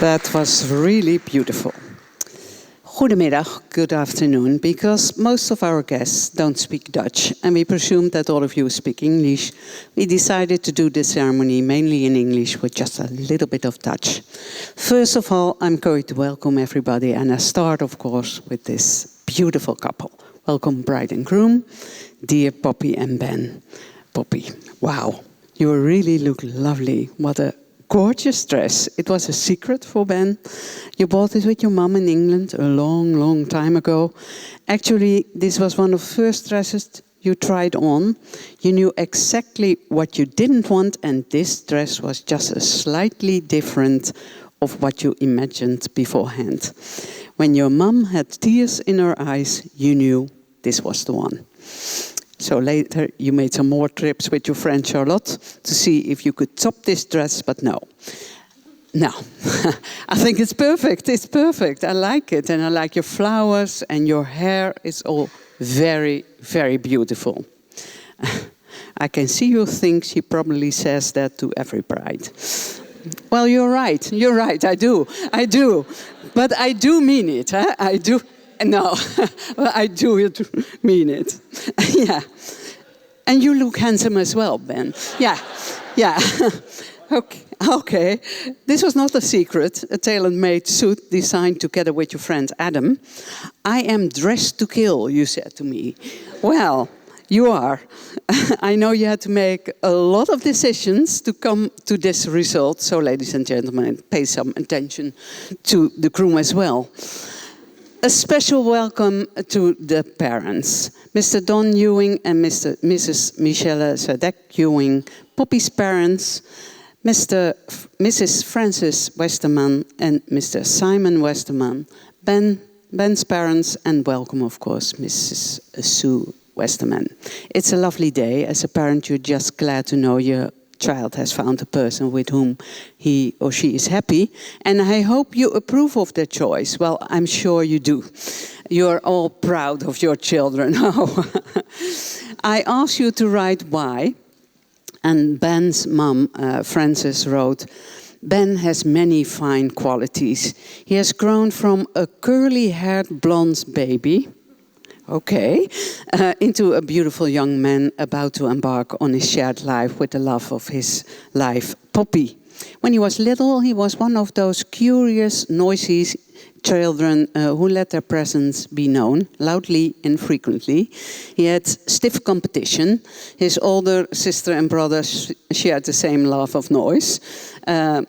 That was really beautiful. Goedemiddag, good afternoon, because most of our guests don't speak Dutch, and we presume that all of you speak English. We decided to do the ceremony mainly in English with just a little bit of Dutch. First of all, I'm going to welcome everybody, and I start, of course, with this beautiful couple. Welcome, bride and groom, dear Poppy and Ben. Poppy, wow, you really look lovely. What a gorgeous dress. It was a secret for Ben. You bought it with your mom in England a long, long time ago. Actually, this was one of the first dresses you tried on. You knew exactly what you didn't want, and this dress was just a slightly different of what you imagined beforehand. When your mom had tears in her eyes, you knew this was the one. So later you made some more trips with your friend Charlotte to see if you could top this dress, but no. No, I think it's perfect. It's perfect. I like it, and I like your flowers, and your hair is all very, very beautiful. I can see you think she probably says that to every bride. Well, you're right. You're right. I do. But I do mean it. Huh? I do. No, I do mean it. Yeah. And you look handsome as well, Ben. Yeah. Okay. This was not a secret. A tailor-made suit designed together with your friend Adam. I am dressed to kill, you said to me. Well, you are. I know you had to make a lot of decisions to come to this result. So, ladies and gentlemen, pay some attention to the groom as well. A special welcome to the parents, Mr. Don Ewing and Mrs. Michelle Sadek Ewing, Poppy's parents, Mrs. Francis Westerman and Mr. Simon Westerman, Ben's parents, and welcome, of course, Mrs. Sue Westerman. It's a lovely day. As a parent, you're just glad to know your child has found a person with whom he or she is happy, and I hope you approve of their choice. Well, I'm sure you do. You're all proud of your children. I asked you to write why, and Ben's mom, Frances, wrote, Ben has many fine qualities. He has grown from a curly-haired blonde baby, into a beautiful young man about to embark on his shared life with the love of his life, Poppy. When he was little, he was one of those curious, noisy children who let their presence be known, loudly and frequently. He had stiff competition. His older sister and brother shared the same love of noise. Ben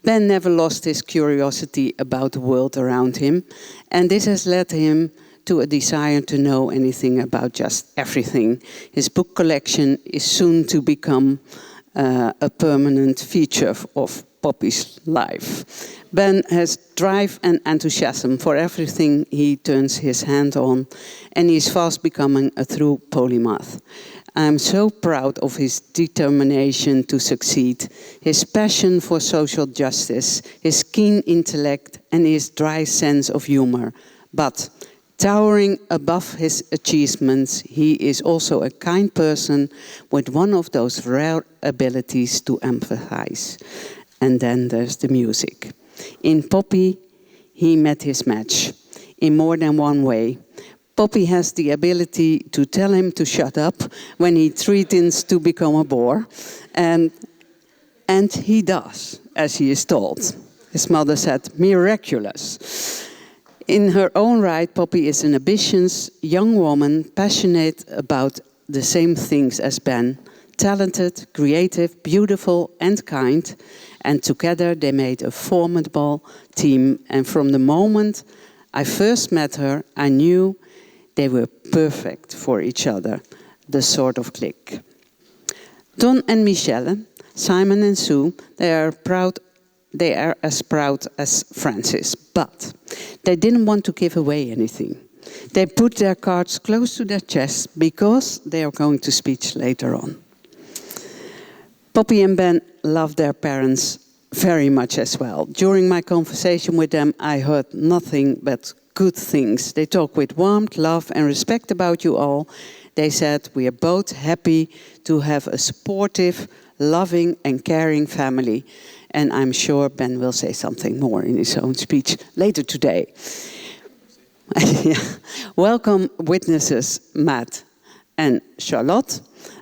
never lost his curiosity about the world around him, and this has led him to a desire to know anything about just everything. His book collection is soon to become a permanent feature of Poppy's life. Ben has drive and enthusiasm for everything he turns his hand on, and he is fast becoming a true polymath. I'm so proud of his determination to succeed, his passion for social justice, his keen intellect, and his dry sense of humor. But towering above his achievements, he is also a kind person with one of those rare abilities to empathize. And then there's the music. In Poppy, he met his match in more than one way. Poppy has the ability to tell him to shut up when he threatens to become a bore. And he does, as he is told. His mother said, miraculous. In her own right, Poppy is an ambitious young woman, passionate about the same things as Ben. Talented, creative, beautiful, and kind. And together they made a formidable team. And from the moment I first met her, I knew they were perfect for each other. The sort of click. Don and Michelle, Simon and Sue, they are as proud as Francis, but they didn't want to give away anything. They put their cards close to their chest because they are going to speak later on. Poppy and Ben love their parents very much as well. During my conversation with them, I heard nothing but good things. They talk with warmth, love, and respect about you all. They said, we are both happy to have a supportive, loving, and caring family. And I'm sure Ben will say something more in his own speech later today. Welcome witnesses Matt and Charlotte.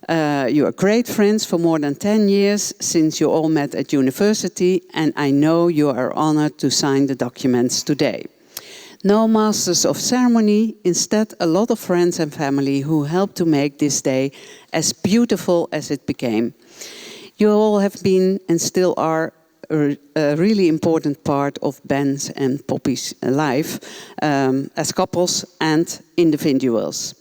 You are great friends for more than 10 years since you all met at university, and I know you are honored to sign the documents today. No masters of ceremony, instead a lot of friends and family who helped to make this day as beautiful as it became. You all have been and still are a really important part of Ben's and Poppy's life as couples and individuals.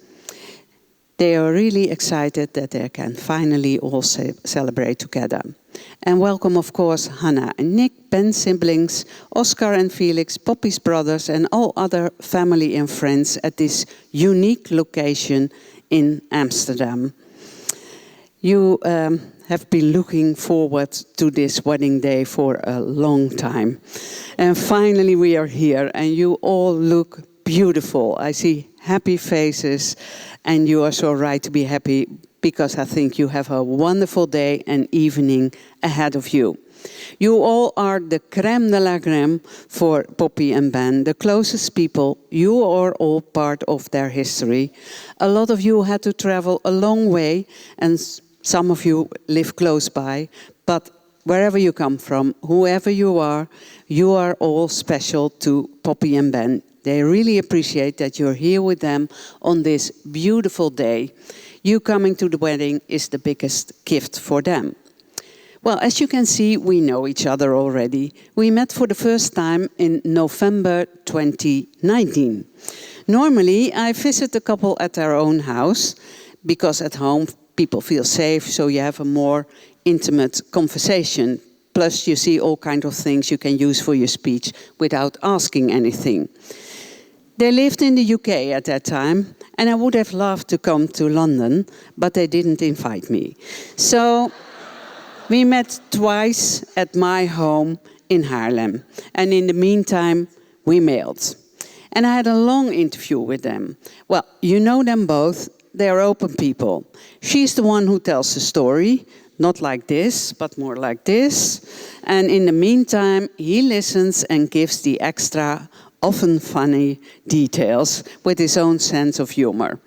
They are really excited that they can finally all celebrate together. And welcome, of course, Hannah and Nick, Ben's siblings, Oscar and Felix, Poppy's brothers, and all other family and friends at this unique location in Amsterdam. You have been looking forward to this wedding day for a long time. And finally we are here, and you all look beautiful. I see happy faces, and you are so right to be happy, because I think you have a wonderful day and evening ahead of you. You all are the crème de la crème for Poppy and Ben, the closest people. You are all part of their history. A lot of you had to travel a long way, and some of you live close by, but wherever you come from, whoever you are all special to Poppy and Ben. They really appreciate that you're here with them on this beautiful day. You coming to the wedding is the biggest gift for them. Well, as you can see, we know each other already. We met for the first time in November 2019. Normally, I visit the couple at their own house, because at home people feel safe, so you have a more intimate conversation. Plus, you see all kinds of things you can use for your speech without asking anything. They lived in the UK at that time, and I would have loved to come to London, but they didn't invite me. So we met twice at my home in Haarlem, and in the meantime we mailed. And I had a long interview with them. Well, you know them both. They are open people. She's the one who tells the story, not like this, but more like this. And in the meantime, he listens and gives the extra, often funny details with his own sense of humor.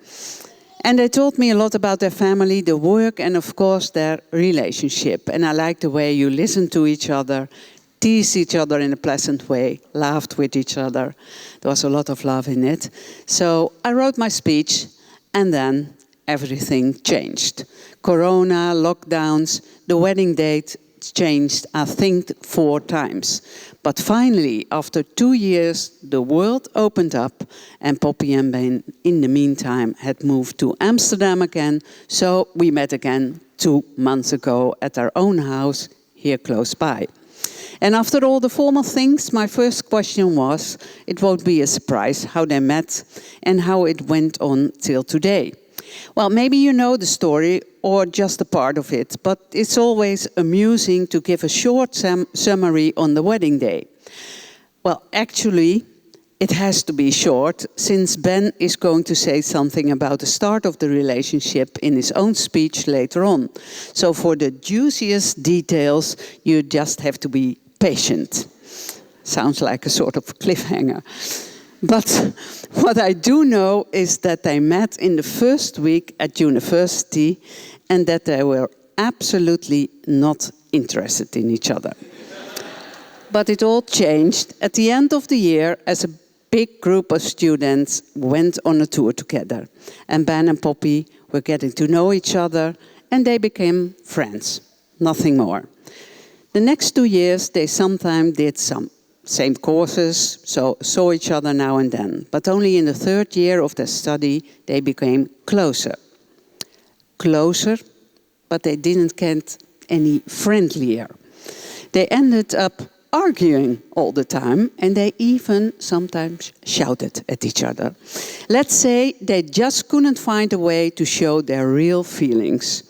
And they told me a lot about their family, their work, and of course their relationship. And I like the way you listen to each other, tease each other in a pleasant way, laughed with each other. There was a lot of love in it. So I wrote my speech, and then everything changed. Corona, lockdowns, the wedding date changed, I think, 4 times. But finally, after 2 years, the world opened up, and Poppy and Ben, in the meantime, had moved to Amsterdam again. So we met again 2 months ago at our own house here close by. And after all the formal things, my first question was, it won't be a surprise how they met and how it went on till today. Well, maybe you know the story or just a part of it, but it's always amusing to give a short summary on the wedding day. Well, actually, it has to be short, since Ben is going to say something about the start of the relationship in his own speech later on. So for the juiciest details, you just have to be patient. Sounds like a sort of cliffhanger. But what I do know is that they met in the first week at university, and that they were absolutely not interested in each other. But it all changed at the end of the year, as a big group of students went on a tour together. And Ben and Poppy were getting to know each other, and they became friends, nothing more. The next 2 years, they sometimes did some same courses, so saw each other now and then. But only in the 3rd year of their study, they became closer. Closer, but they didn't get any friendlier. They ended up arguing all the time, and they even sometimes shouted at each other. Let's say they just couldn't find a way to show their real feelings.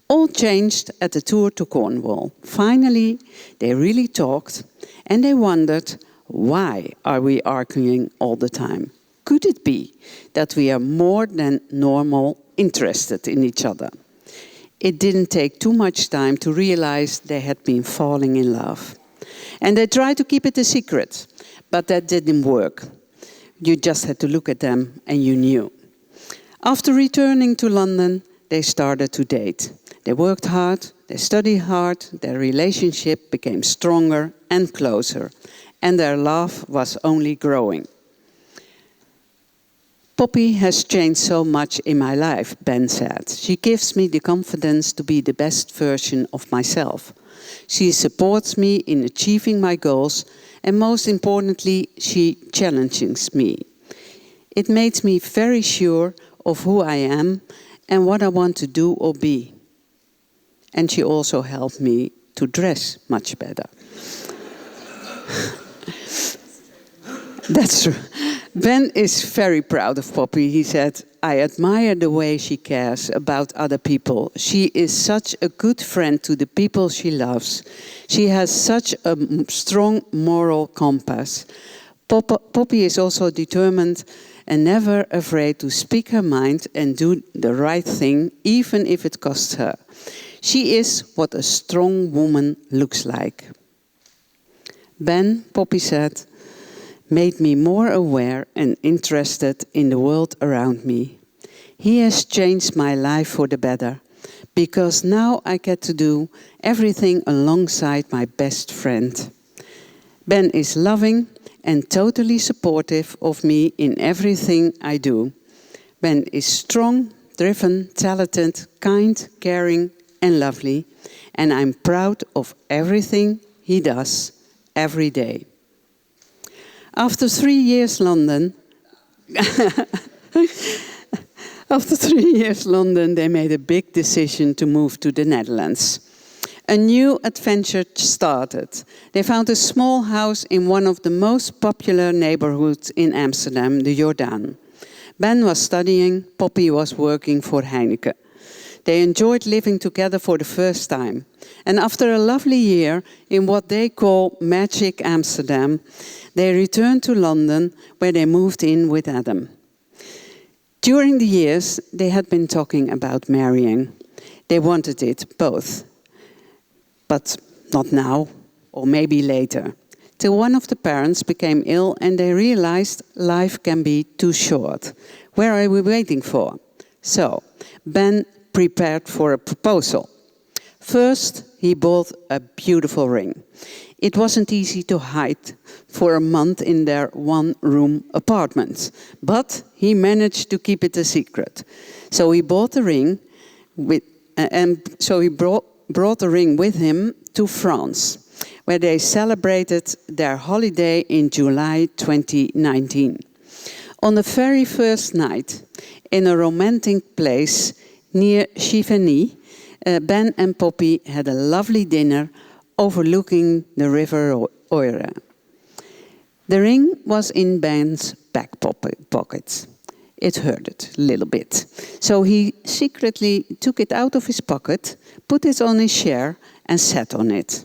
All changed at the tour to Cornwall. Finally, they really talked, and they wondered, why are we arguing all the time? Could it be that we are more than normal interested in each other? It didn't take too much time to realize they had been falling in love. And they tried to keep it a secret, but that didn't work. You just had to look at them and you knew. After returning to London, they started to date. They worked hard, they studied hard, their relationship became stronger and closer, and their love was only growing. Poppy has changed so much in my life, Ben said. She gives me the confidence to be the best version of myself. She supports me in achieving my goals, and most importantly, she challenges me. It makes me very sure of who I am and what I want to do or be. And she also helped me to dress much better. That's true. Ben is very proud of Poppy. He said, I admire the way she cares about other people. She is such a good friend to the people she loves. She has such a strong moral compass. Poppy is also determined and never afraid to speak her mind and do the right thing, even if it costs her. She is what a strong woman looks like. Ben, Poppy said, made me more aware and interested in the world around me. He has changed my life for the better, because now I get to do everything alongside my best friend. Ben is loving and totally supportive of me in everything I do. Ben is strong, driven, talented, kind, caring, and lovely, and I'm proud of everything he does every day. After 3 years London, they made a big decision to move to the Netherlands. A new adventure started. They found a small house in one of the most popular neighborhoods in Amsterdam, the Jordaan. Ben was studying, Poppy was working for Heineken. They enjoyed living together for the first time. And after a lovely year in what they call Magic Amsterdam, they returned to London, where they moved in with Adam. During the years, they had been talking about marrying. They wanted it both, but not now, or maybe later. Till one of the parents became ill and they realized life can be too short. Where are we waiting for? So, Ben prepared for a proposal. First, he bought a beautiful ring. It wasn't easy to hide for a month in their one-room apartment, but he managed to keep it a secret. So he bought the ring, brought the ring with him to France, where they celebrated their holiday in July 2019. On the very first night, in a romantic place near Chivigny, Ben and Poppy had a lovely dinner overlooking the river Eure. The ring was in Ben's back pocket. It hurted a little bit. So he secretly took it out of his pocket, put it on his chair and sat on it.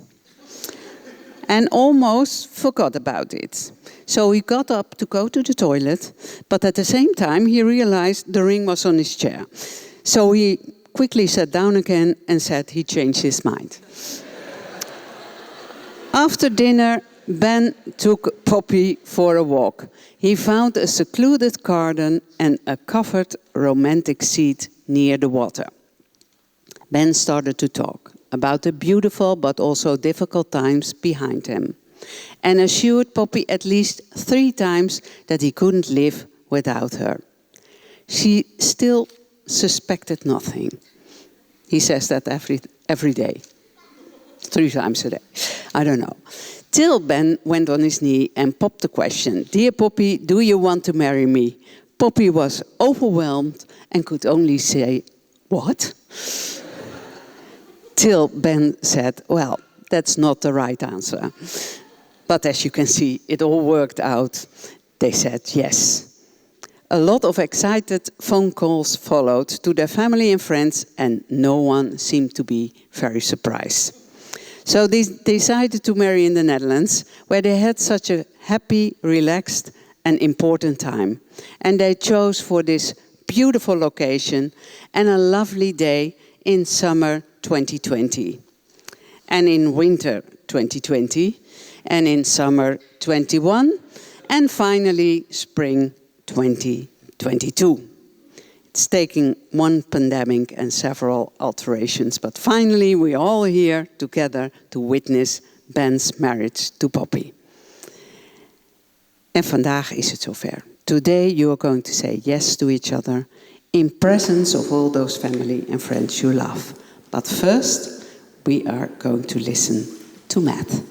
And almost forgot about it. So he got up to go to the toilet, but at the same time he realized the ring was on his chair. So he quickly sat down again and said he changed his mind. After dinner, Ben took Poppy for a walk. He found a secluded garden and a covered romantic seat near the water. Ben started to talk about the beautiful but also difficult times behind him, and assured Poppy at least 3 times that he couldn't live without her. She still suspected nothing. He says that every day. 3 times a day. I don't know. Till Ben went on his knee and popped the question, "Dear Poppy, do you want to marry me?" Poppy was overwhelmed and could only say, "What?" Till Ben said, "Well, that's not the right answer." But as you can see, it all worked out. They said yes. A lot of excited phone calls followed to their family and friends, and no one seemed to be very surprised. So they decided to marry in the Netherlands, where they had such a happy, relaxed and important time. And they chose for this beautiful location and a lovely day in summer 2020. And in winter 2020, and in summer 21, and finally spring 2022. It's taking one pandemic and several alterations, but finally we're all here together to witness Ben's marriage to Poppy. En vandaag is het zover. Today you are going to say yes to each other in presence of all those family and friends you love. But first, we are going to listen to Matt.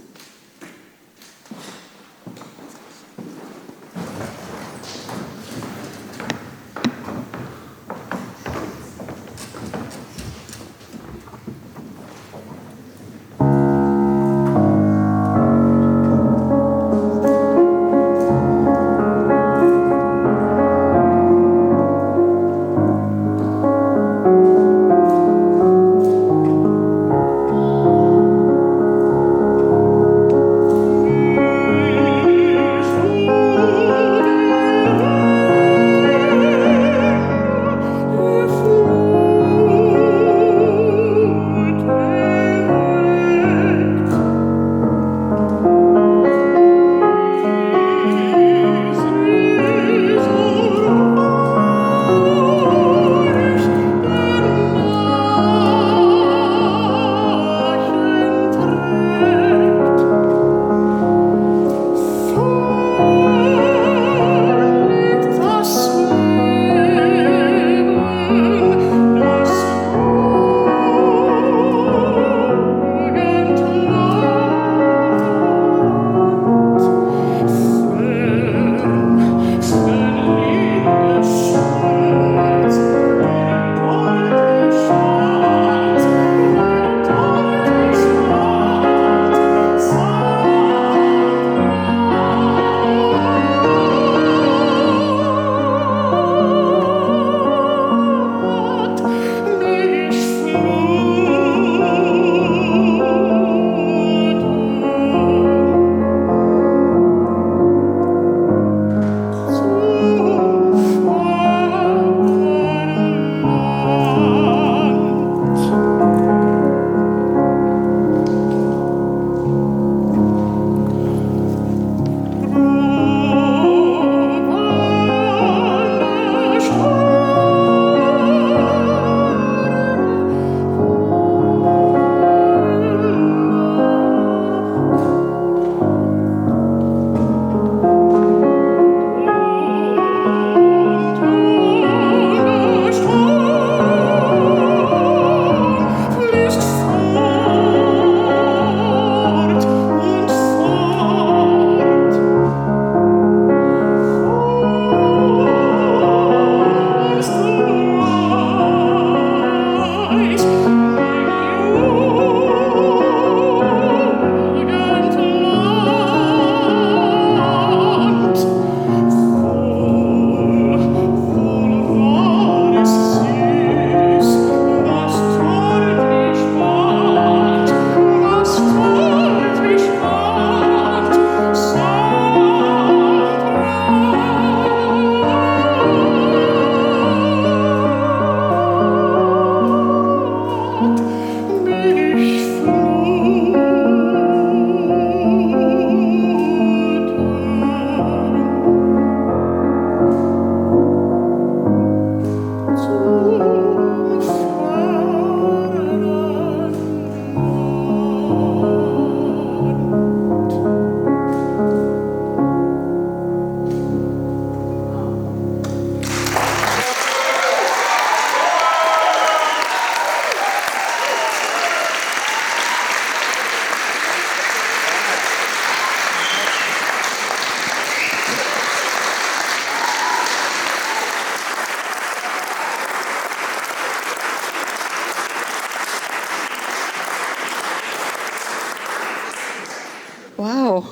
Wow.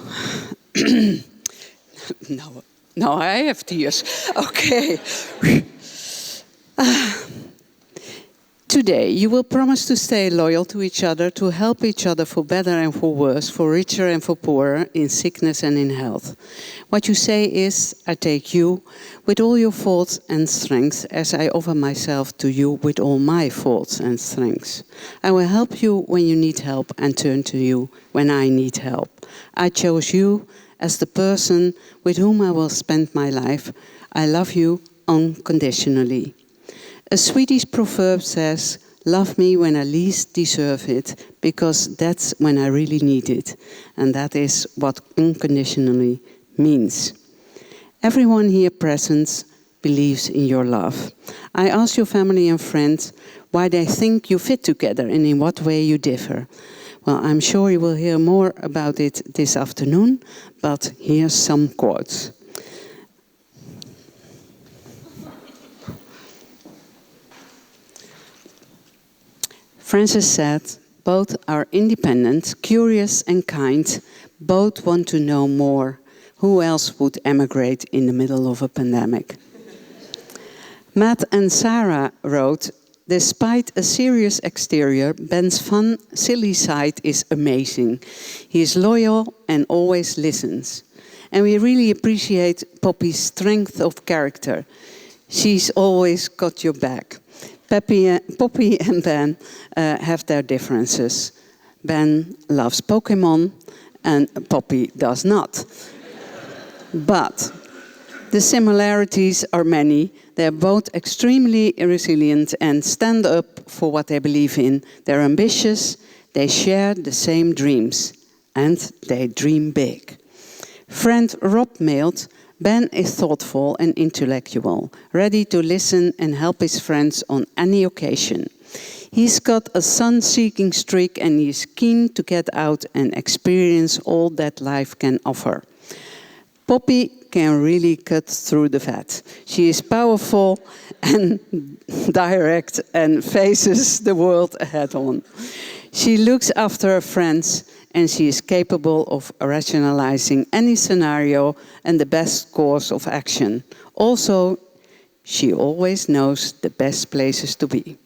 Now I have tears. Okay. Today, you will promise to stay loyal to each other, to help each other for better and for worse, for richer and for poorer, in sickness and in health. What you say is, I take you with all your faults and strengths, as I offer myself to you with all my faults and strengths. I will help you when you need help and turn to you when I need help. I chose you as the person with whom I will spend my life. I love you unconditionally. A Swedish proverb says, love me when I least deserve it, because that's when I really need it. And that is what unconditionally means. Everyone here present believes in your love. I ask your family and friends why they think you fit together and in what way you differ. Well, I'm sure you will hear more about it this afternoon, but here's some quotes. Francis said, both are independent, curious and kind. Both want to know more. Who else would emigrate in the middle of a pandemic? Matt and Sarah wrote, despite a serious exterior, Ben's fun, silly side is amazing. He is loyal and always listens. And we really appreciate Poppy's strength of character. She's always got your back. Poppy and Ben have their differences. Ben loves Pokemon and Poppy does not. But the similarities are many. They're both extremely resilient and stand up for what they believe in. They're ambitious, they share the same dreams, and they dream big. Friend Rob mailed, Ben is thoughtful and intellectual, ready to listen and help his friends on any occasion. He's got a sun-seeking streak and he's keen to get out and experience all that life can offer. Poppy can really cut through the fat. She is powerful and direct and faces the world head-on. She looks after her friends and she is capable of rationalizing any scenario and the best course of action. Also, she always knows the best places to be.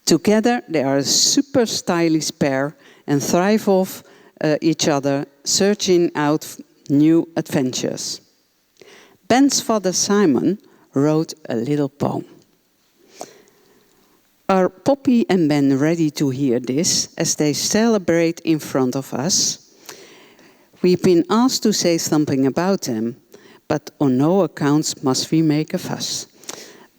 Together, they are a super stylish pair and thrive off each other, searching out new adventures. Ben's father, Simon, wrote a little poem. Are Poppy and Ben ready to hear this as they celebrate in front of us? We've been asked to say something about them, but on no accounts must we make a fuss.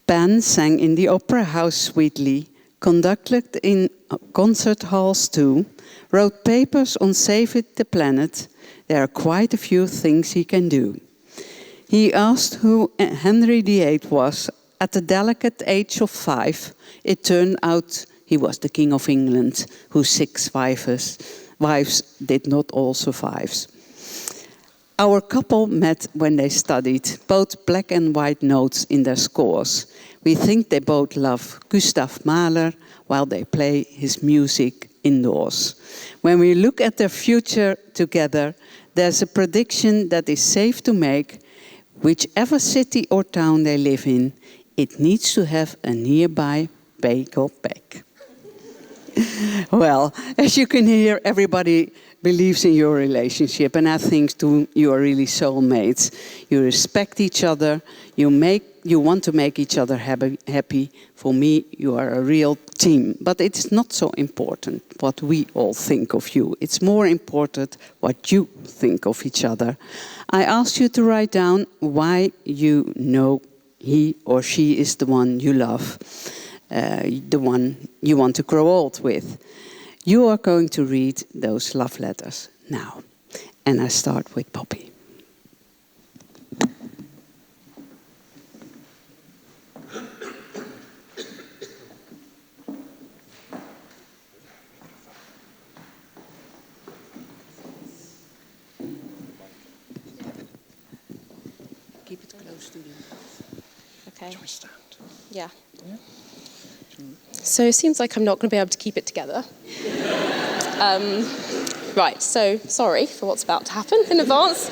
Ben sang in the opera house sweetly, conducted in concert halls too, wrote papers on Save It the Planet. There are quite a few things he can do. He asked who Henry VIII was. At the delicate age of 5, it turned out he was the King of England, whose 6 wives did not all survive. Our couple met when they studied both black and white notes in their scores. We think they both love Gustav Mahler while they play his music indoors. When we look at their future together, there's a prediction that is safe to make. Whichever city or town they live in, it needs to have a nearby bagel bake. Well, as you can hear, everybody believes in your relationship, and I think too, you are really soulmates. You respect each other, you want to make each other happy. For me, you are a real team. But it's not so important what we all think of you. It's more important what you think of each other. I asked you to write down why you know he or she is the one you love, the one you want to grow old with. You are going to read those love letters now. And I start with Poppy. Keep it close to you. Okay. Shall we stand? Yeah. So it seems like I'm not going to be able to keep it together. Right, so sorry for what's about to happen in advance.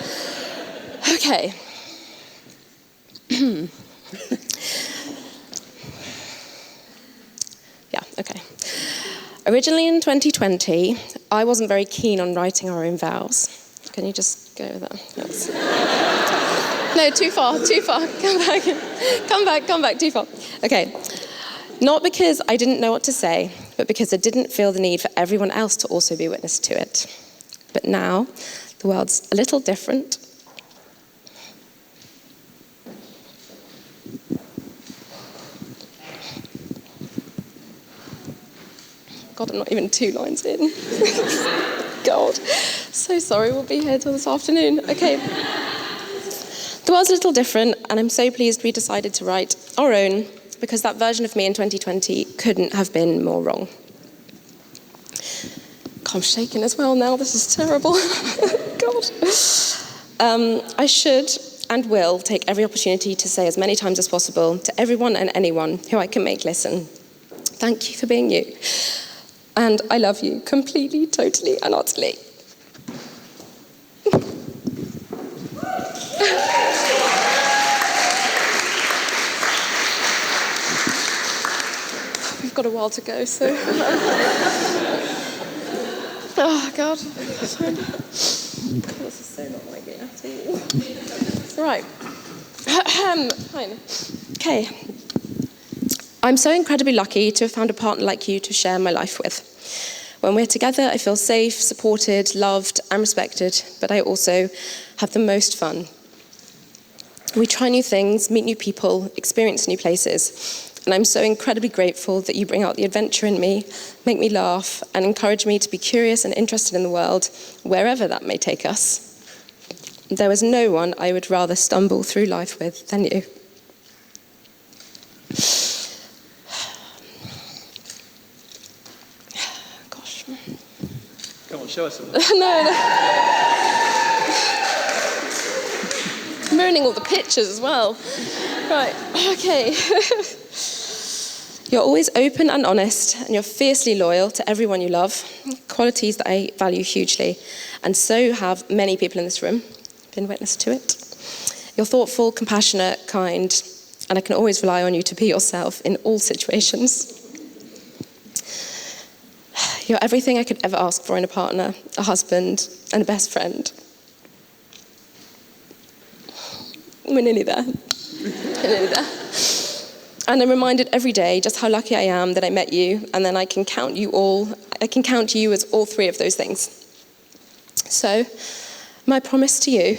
Okay. Yeah, Okay. Originally in 2020, I wasn't very keen on writing our own vows. Can you just go with that? That's... No, too far. Come back, too far. Okay. Not because I didn't know what to say, but because I didn't feel the need for everyone else to also be witness to it. But now, the world's a little different. God, I'm not even 2 lines in. God, so sorry, we'll be here till this afternoon. Okay. The world's a little different, and I'm so pleased we decided to write our own, because that version of me in 2020 couldn't have been more wrong. God, I'm shaking as well now, this is terrible. God. I should and will take every opportunity to say as many times as possible to everyone and anyone who I can make listen, thank you for being you. And I love you completely, totally, and utterly. We've got a while to go, so... Oh, God. This is so not my game at all. Right. Fine. Okay. I'm so incredibly lucky to have found a partner like you to share my life with. When we're together, I feel safe, supported, loved, and respected, but I also have the most fun. We try new things, meet new people, experience new places, and I'm so incredibly grateful that you bring out the adventure in me, make me laugh, and encourage me to be curious and interested in the world, wherever that may take us. There is no one I would rather stumble through life with than you. Come on, show us some. No. I'm ruining all the pictures as well. Right, okay. You're always open and honest, and you're fiercely loyal to everyone you love, qualities that I value hugely, and so have many people in this room, been witness to it. You're thoughtful, compassionate, kind, and I can always rely on you to be yourself in all situations. You're everything I could ever ask for in a partner, a husband, and a best friend. We're nearly there. And I'm reminded every day just how lucky I am that I met you, and then I can count you as all 3 of those things. So, my promise to you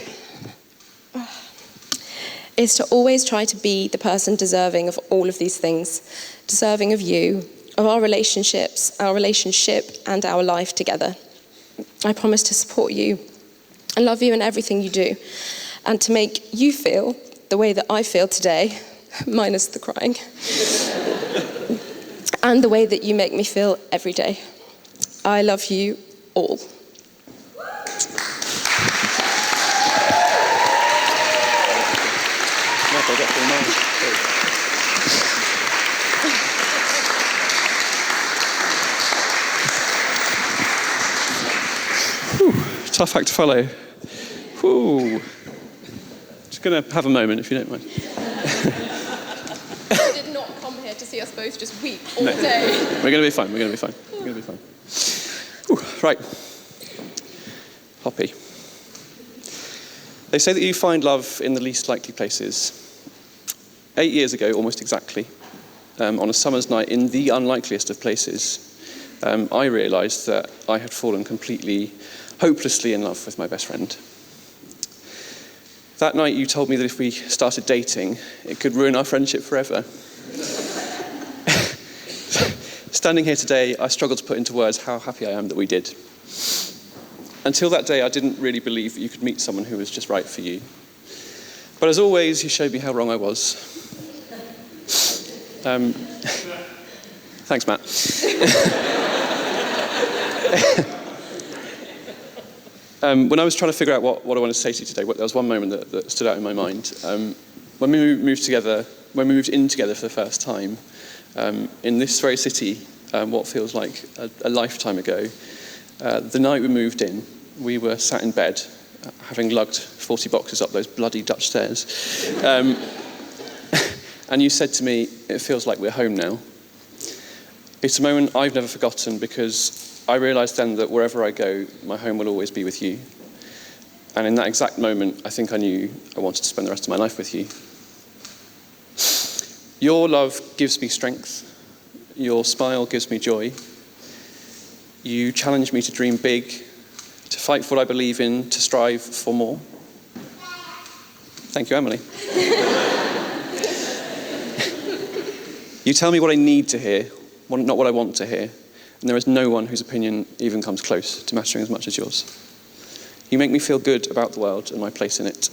is to always try to be the person deserving of all of these things, deserving of you, of our relationships, our relationship, and our life together. I promise to support you and love you in everything you do, and to make you feel the way that I feel today, minus the crying, and the way that you make me feel every day. I love you all. Tough act to follow. Whew. Just going to have a moment, if you don't mind. I did not come here to see us both just weep all day. We're going to be fine. Whew. Right. Poppy. They say that you find love in the least likely places. 8 years ago, almost exactly, on a summer's night in the unlikeliest of places, I realised that I had fallen completely, hopelessly in love with my best friend. That night you told me that if we started dating, it could ruin our friendship forever. Standing here today, I struggle to put into words how happy I am that we did. Until that day, I didn't really believe that you could meet someone who was just right for you. But as always, you showed me how wrong I was. Thanks, Matt. When I was trying to figure out what I wanted to say to you today, there was one moment that stood out in my mind. When we moved in together for the first time, in this very city, what feels like a lifetime ago, the night we moved in, we were sat in bed, having lugged 40 boxes up those bloody Dutch stairs. And you said to me, "It feels like we're home now." It's a moment I've never forgotten because I realised then that wherever I go, my home will always be with you. And in that exact moment, I think I knew I wanted to spend the rest of my life with you. Your love gives me strength. Your smile gives me joy. You challenge me to dream big, to fight for what I believe in, to strive for more. Thank you, Emily. You tell me what I need to hear, not what I want to hear. And there is no one whose opinion even comes close to mattering as much as yours. You make me feel good about the world and my place in it.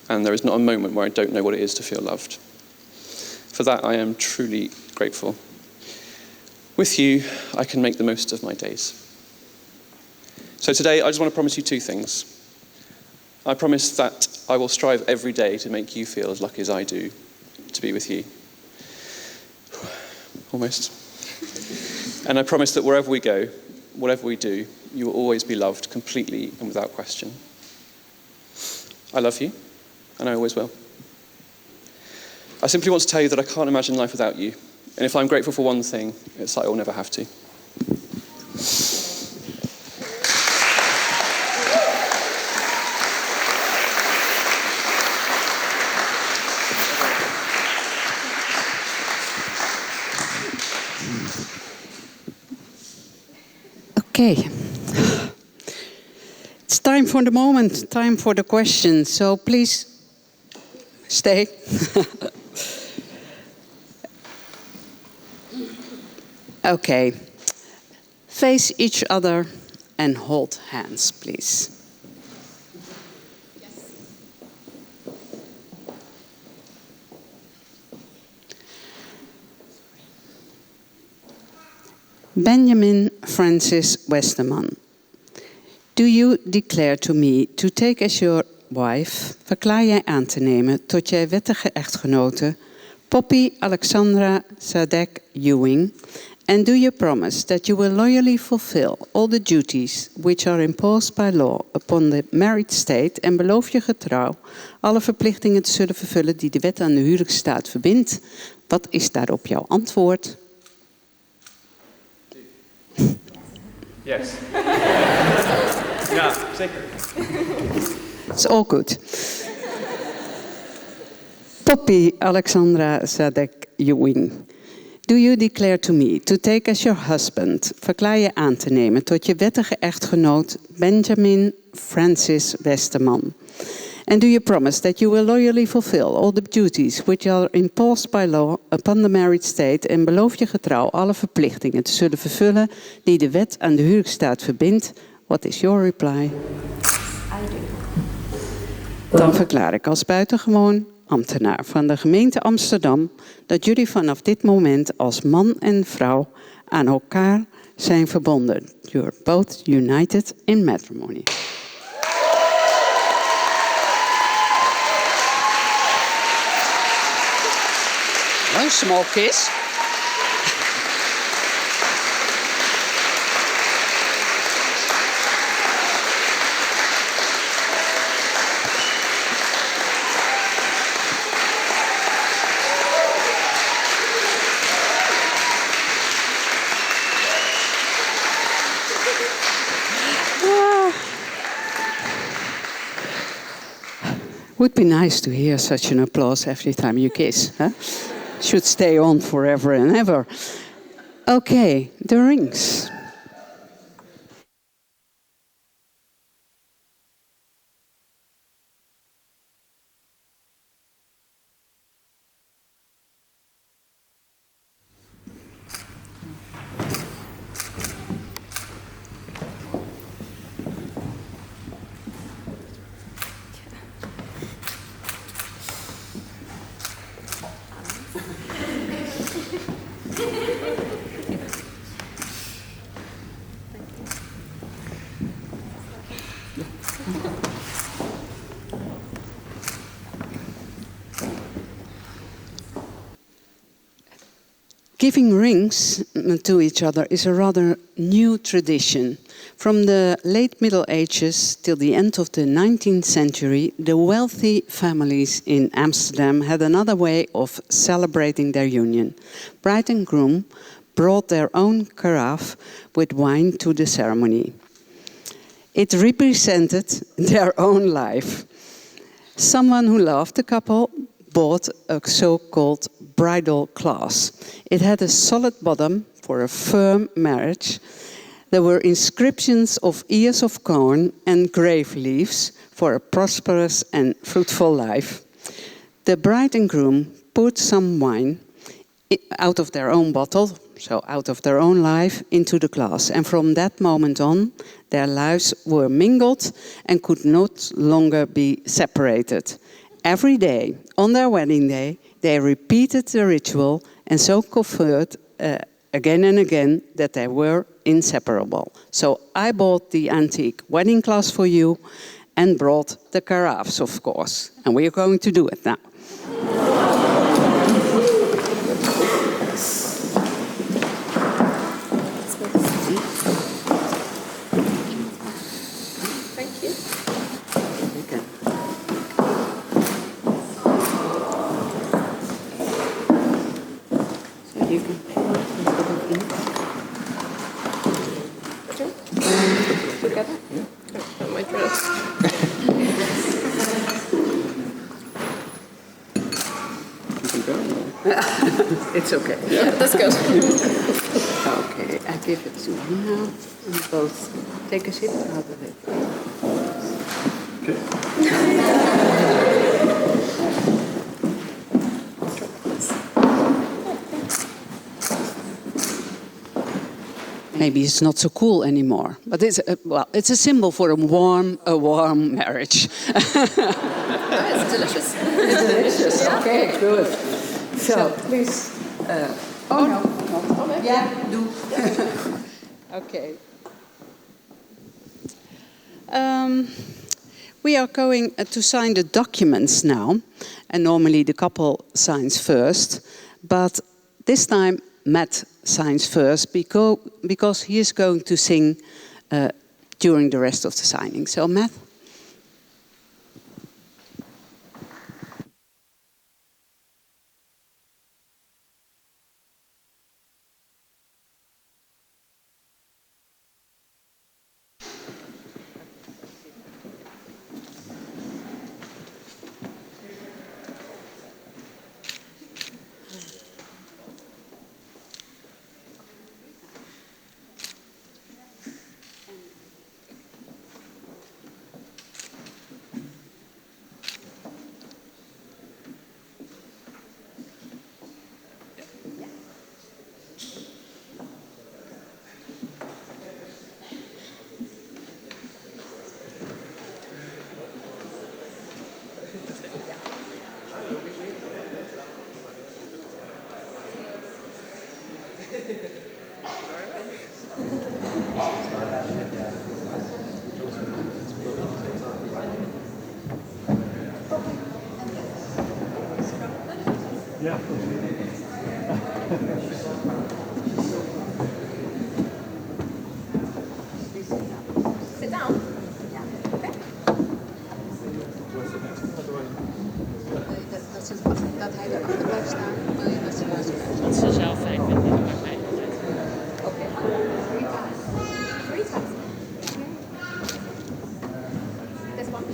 And there is not a moment where I don't know what it is to feel loved. For that, I am truly grateful. With you, I can make the most of my days. So today, I just want to promise you two things. I promise that I will strive every day to make you feel as lucky as I do to be with you. Almost. And I promise that wherever we go, whatever we do, you will always be loved completely and without question. I love you, and I always will. I simply want to tell you that I can't imagine life without you. And if I'm grateful for one thing, it's that I will never have to. Okay. It's time for the moment, time for the question. So please stay. Okay. Face each other and hold hands, please. Benjamin Francis Westerman. Do you declare to me to take as your wife, verklaar jij aan te nemen tot jij wettige echtgenote, Poppy Alexandra Sadek Ewing, and do you promise that you will loyally fulfill all the duties which are imposed by law upon the married state, en beloof je getrouw alle verplichtingen te zullen vervullen die de wet aan de huwelijksstaat verbindt? Wat is daarop jouw antwoord? Yes. Ja, zeker. It's all good. Poppy Alexandra Sadek Ewing. Do you declare to me to take as your husband, verklaar je aan te nemen tot je wettige echtgenoot Benjamin Francis Westerman? And do you promise that you will loyally fulfill all the duties which are imposed by law upon the married state, en beloof je getrouw alle verplichtingen te zullen vervullen die de wet aan de huwelijksstaat verbindt? What is your reply? I do. Dan verklaar ik als buitengewoon ambtenaar van de gemeente Amsterdam dat jullie vanaf dit moment als man en vrouw aan elkaar zijn verbonden. You're both united in matrimony. One small kiss. Would be nice to hear such an applause every time you kiss. Huh? Should stay on forever and ever. Okay, the rings. Giving rings to each other is a rather new tradition. From the late Middle Ages till the end of the 19th century, the wealthy families in Amsterdam had another way of celebrating their union. Bride and groom brought their own carafe with wine to the ceremony. It represented their own life. Someone who loved the couple bought a so-called bridal class. It had a solid bottom for a firm marriage. There were inscriptions of ears of corn and grave leaves for a prosperous and fruitful life. The bride and groom poured some wine out of their own bottle, so out of their own life, into the glass. And from that moment on, their lives were mingled and could not longer be separated. Every day, on their wedding day, they repeated the ritual and so conferred again and again that they were inseparable. So I bought the antique wedding glass for you and brought the carafes, of course. And we are going to do it now. Thank you. Okay. So you can put it in. Together? Yeah. Oh, my dress. It's okay. Yeah, that's good. Okay, I give it to you now. And both take a sip out of it. Maybe it's not so cool anymore, but it's a symbol for a warm marriage. It's delicious. It's delicious. Okay, good. So please. No. Yeah, do. Okay. We are going to sign the documents now, and normally the couple signs first, but this time Matt signs first because he is going to sing during the rest of the signing. So Matt. Ja. Sit down. Dat hij erachter blijft staan. Wil je dat ze naast elkaar staan? Wat ze zelf fijn vinden bij mij. Oké. Three times. This one.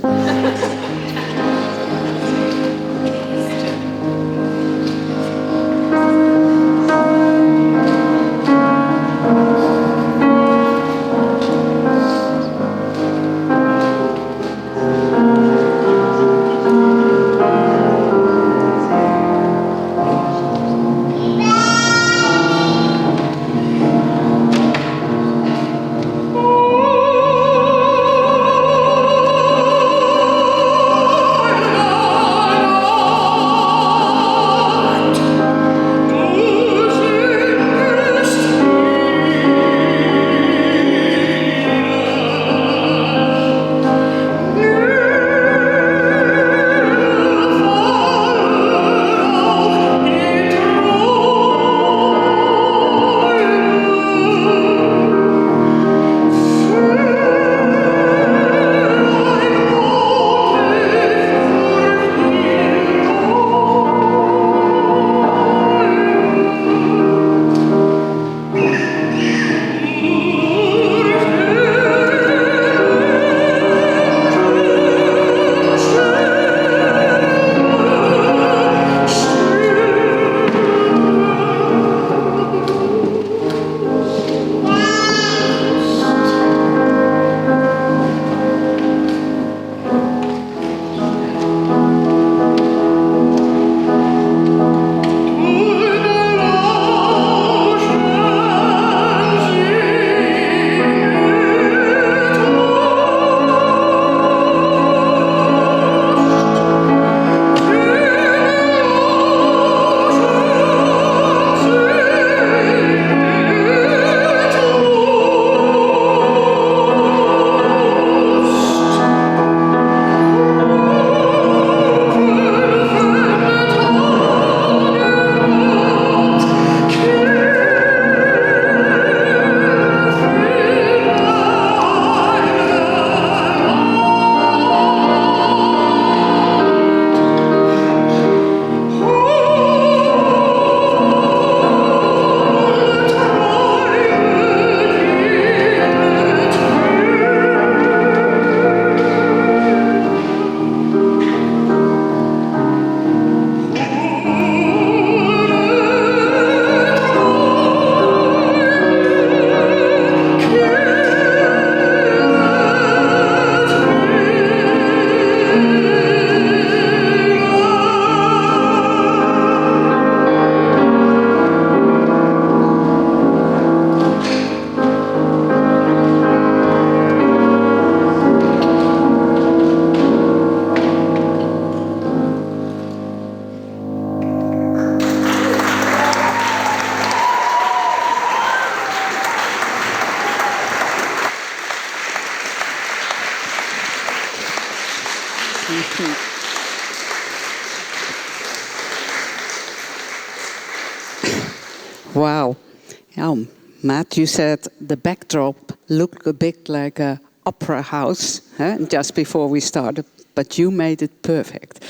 Yeah, Matt, you said the backdrop looked a bit like a opera house just before we started, but you made it perfect.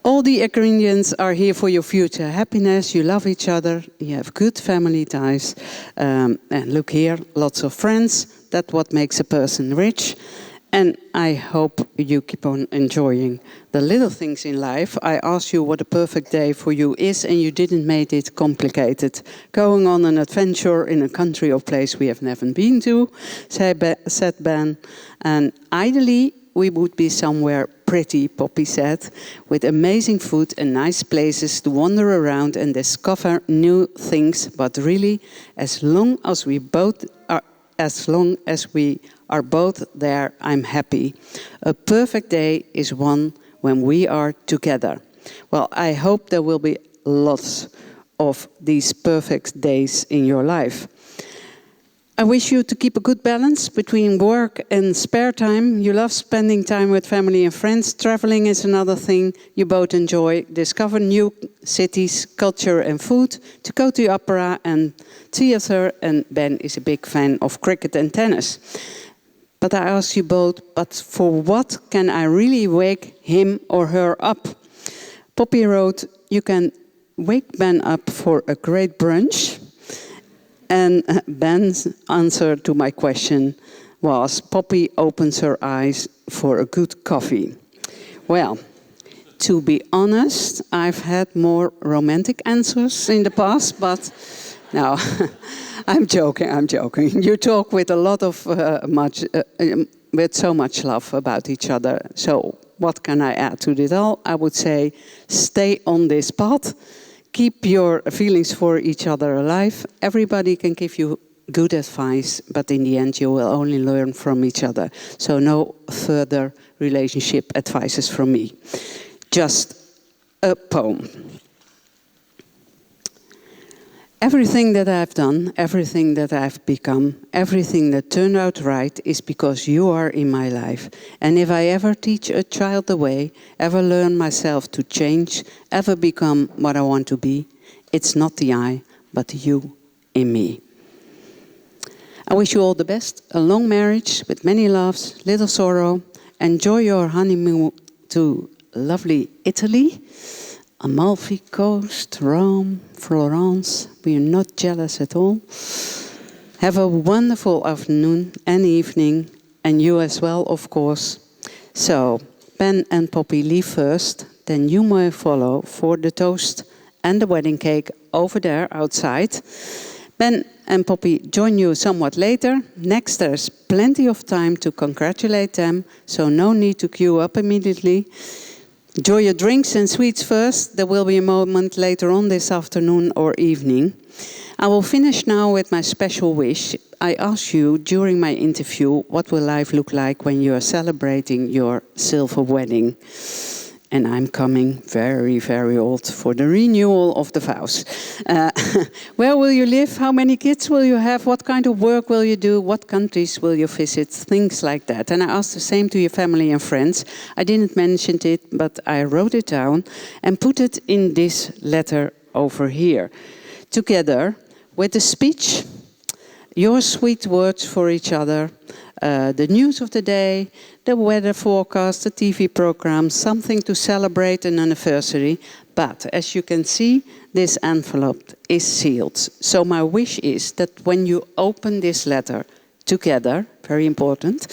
All the ingredients are here for your future happiness. You love each other. You have good family ties. And look here, lots of friends. That's what makes a person rich. And I hope you keep on enjoying the little things in life. I asked you what a perfect day for you is, and you didn't make it complicated. Going on an adventure in a country or place we have never been to, said Ben. And ideally, we would be somewhere pretty, Poppy said, with amazing food and nice places to wander around and discover new things. But really, as long as we are both there, I'm happy. A perfect day is one when we are together. Well, I hope there will be lots of these perfect days in your life. I wish you to keep a good balance between work and spare time. You love spending time with family and friends. Traveling is another thing you both enjoy. Discover new cities, culture and food. To go to opera and theater. And Ben is a big fan of cricket and tennis. But I ask you both, but for what can I really wake him or her up? Poppy wrote, you can wake Ben up for a great brunch. And Ben's answer to my question was, Poppy opens her eyes for a good coffee. Well, to be honest, I've had more romantic answers in the past, but no, I'm joking. You talk with a lot of with so much love about each other. So what can I add to this all? I would say, stay on this path. Keep your feelings for each other alive. Everybody can give you good advice, but in the end you will only learn from each other. So no further relationship advices from me. Just a poem. Everything that I've done, everything that I've become, everything that turned out right is because you are in my life. And if I ever teach a child the way, ever learn myself to change, ever become what I want to be, it's not the I, but you in me. I wish you all the best. A long marriage with many loves, little sorrow. Enjoy your honeymoon to lovely Italy. Amalfi Coast, Rome, Florence. We are not jealous at all. Have a wonderful afternoon and evening, and you as well, of course. So, Ben and Poppy leave first, then you may follow for the toast and the wedding cake over there outside. Ben and Poppy join you somewhat later. Next, there's plenty of time to congratulate them, so no need to queue up immediately. Enjoy your drinks and sweets first. There will be a moment later on this afternoon or evening. I will finish now with my special wish. I asked you during my interview, what will life look like when you are celebrating your silver wedding? And I'm coming very, very old for the renewal of the vows. Where will you live? How many kids will you have? What kind of work will you do? What countries will you visit? Things like that. And I asked the same to your family and friends. I didn't mention it, but I wrote it down and put it in this letter over here. Together with the speech, your sweet words for each other, the news of the day, the weather forecast, the TV program, something to celebrate an anniversary. But as you can see, this envelope is sealed. So my wish is that when you open this letter together, very important,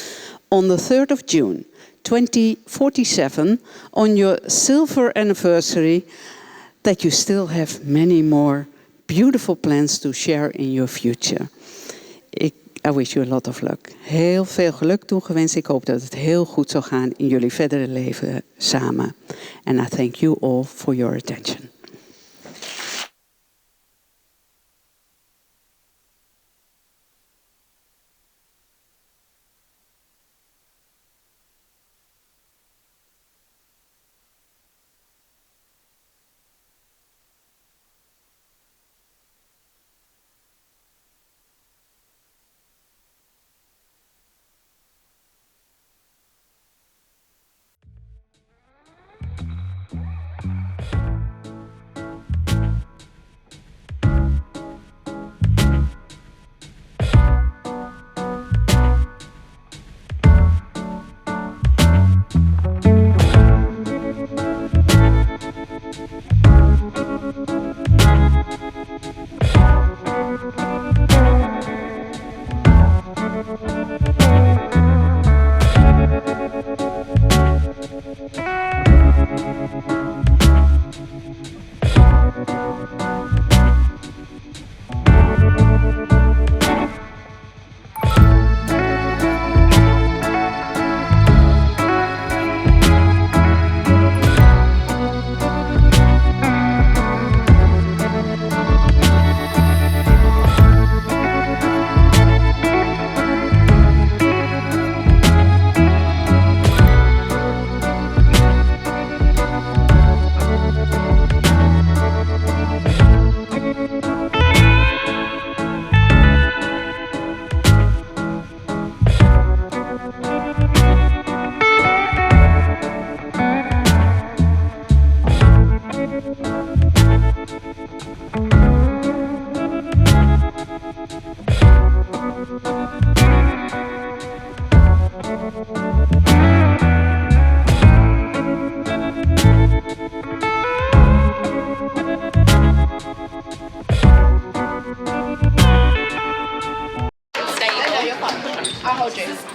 on the 3rd of June, 2047, on your silver anniversary, that you still have many more beautiful plans to share in your future. I wish you a lot of luck. Heel veel geluk toegewenst. Ik hoop dat het heel goed zal gaan in jullie verdere leven samen. And I thank you all for your attention.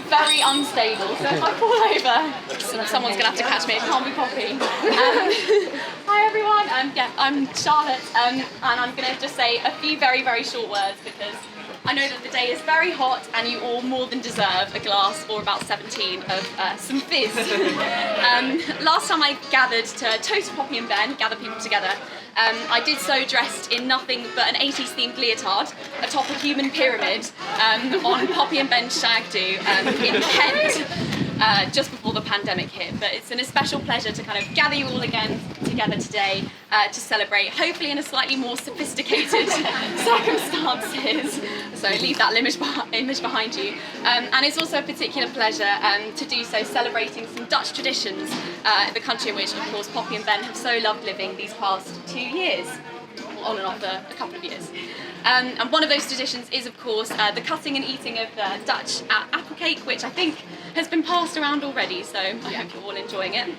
very unstable, so if I fall over, someone's going to have to catch me. It can't be Poppy. Hi everyone, I'm Charlotte, and I'm going to just say a few very, very short words because I know that the day is very hot and you all more than deserve a glass or about 17 of some fizz. Last time I gathered to toast Poppy and Ben, gather people together, I did so dressed in nothing but an 80s themed leotard atop a human pyramid on Poppy and Ben's shag do in Kent just before the pandemic hit. But it's a special pleasure to kind of gather you all again together today to celebrate, hopefully in a slightly more sophisticated circumstances. So leave that image behind you. And it's also a particular pleasure to do so celebrating some Dutch traditions, the country in which, of course, Poppy and Ben have so loved living these past 2 years, on and off for a couple of years. And one of those traditions is, of course, the cutting and eating of Dutch apple cake, which I think has been passed around already, so I hope you're all enjoying it.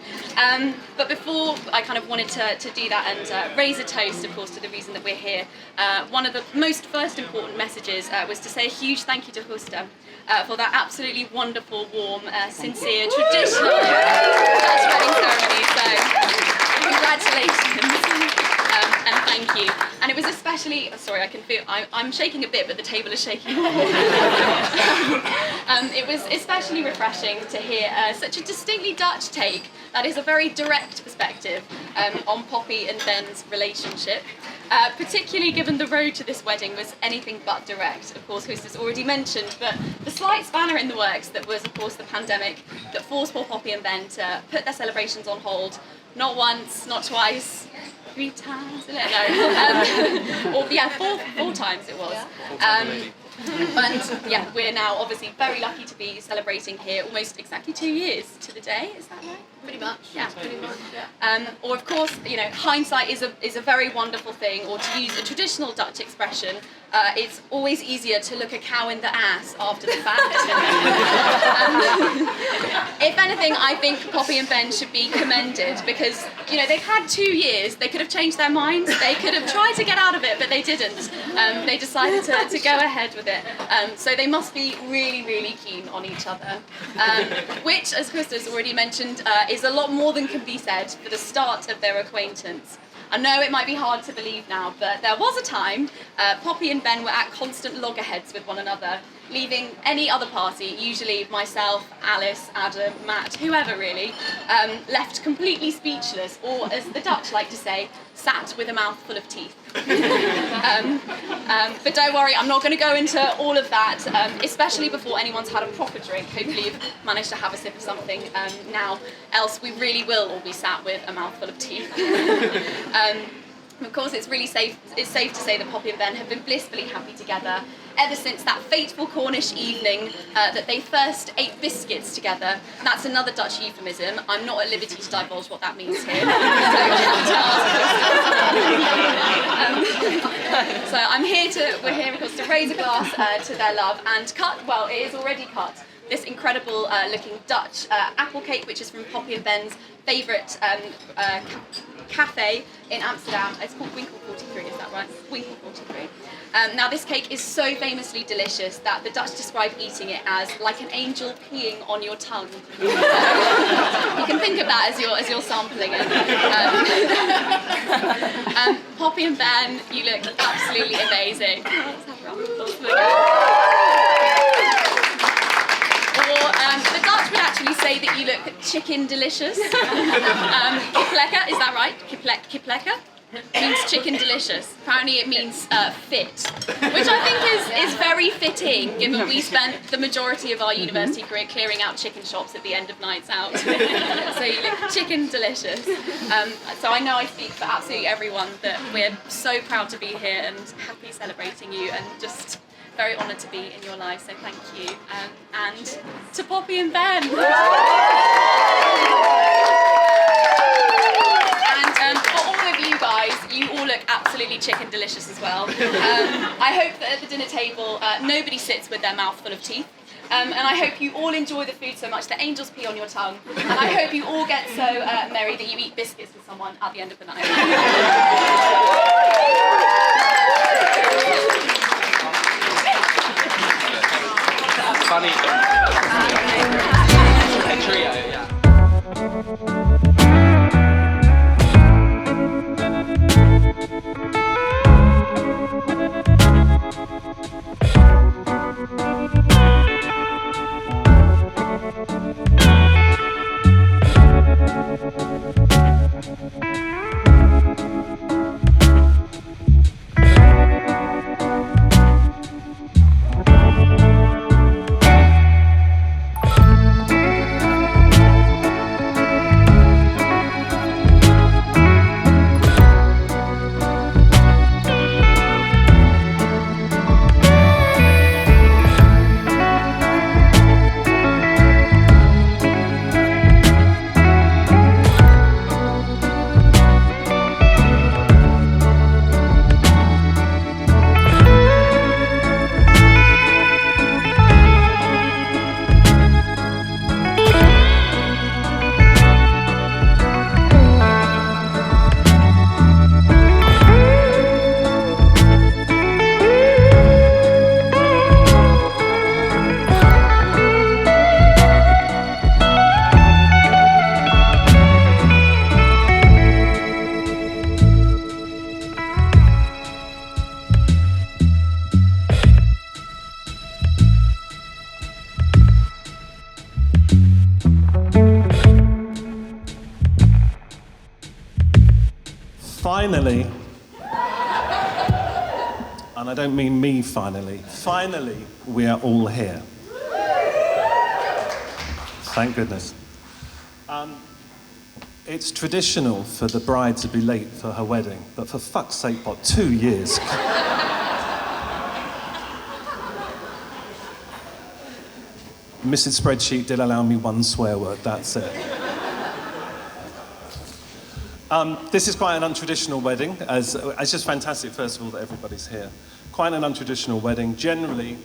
But before I kind of wanted to do that and raise a toast, of course, to the reason that we're here, one of the most first important messages was to say a huge thank you to Husta for that absolutely wonderful, warm, sincere, traditional Dutch wedding ceremony. So congratulations. And thank you. And it was especially, sorry, I can feel, I'm shaking a bit, but the table is shaking. It was especially refreshing to hear such a distinctly Dutch take that is a very direct perspective on Poppy and Ben's relationship. Particularly given the road to this wedding was anything but direct. Of course, Husta's already mentioned, but the slight spanner in the works that was, of course, the pandemic that forced poor Poppy and Ben to put their celebrations on hold. Not once, not twice, 3 times, no, or yeah, four times it was. And yeah, we're now obviously very lucky to be celebrating here almost exactly 2 years to the day. Is that right? Pretty much. Yeah, pretty much. Yeah. Or of course, you know, hindsight is a very wonderful thing. Or to use a traditional Dutch expression, it's always easier to look a cow in the ass after the fact. If anything, I think Poppy and Ben should be commended because, you know, they've had 2 years. They could have changed their minds. They could have tried to get out of it, but they didn't. They decided to go ahead with it. So they must be really, really keen on each other. Which, as Krista's already mentioned, is a lot more than can be said for the start of their acquaintance. I know it might be hard to believe now, but there was a time Poppy and Ben were at constant loggerheads with one another, leaving any other party, usually myself, Alice, Adam, Matt, whoever really, left completely speechless, or as the Dutch like to say, sat with a mouthful of teeth. But don't worry, I'm not going to go into all of that, especially before anyone's had a proper drink. Hopefully you've managed to have a sip of something now, else we really will all be sat with a mouthful of teeth. Of course, it's safe to say that Poppy and Ben have been blissfully happy together ever since that fateful Cornish evening that they first ate biscuits together. That's another Dutch euphemism. I'm not at liberty to divulge what that means here. So we're here, of course, to raise a glass to their love and cut, well, it is already cut, this incredible looking Dutch apple cake, which is from Poppy and Ben's favourite cafe in Amsterdam. It's called Winkel 43, is that right? Winkel 43. Now this cake is so famously delicious that the Dutch describe eating it as like an angel peeing on your tongue. You can think of that as you're sampling it. Poppy and Ben, you look absolutely amazing. Let's have a round of applause for them. Or the Dutch would actually say that you look chicken delicious. Kiplekker, is that right? Kiplekker? Means chicken delicious. Apparently it means fit, which I think is very fitting given we spent the majority of our university career clearing out chicken shops at the end of nights out. So you look chicken delicious. So I know I speak for absolutely everyone that we're so proud to be here and happy celebrating you and just very honoured to be in your life, so thank you. And to Poppy and Ben. And for all of you guys, you all look absolutely chicken delicious as well. I hope that at the dinner table, nobody sits with their mouth full of teeth. And I hope you all enjoy the food so much that angels pee on your tongue. And I hope you all get so merry that you eat biscuits with someone at the end of the night. Funny. Finally, and I don't mean me finally we are all here. Thank goodness. It's traditional for the bride to be late for her wedding, but for fuck's sake, what, 2 years? Mrs. Spreadsheet did allow me one swear word, that's it. This is quite an untraditional wedding, as it's just fantastic, first of all, that everybody's here. Quite an untraditional wedding. Generally,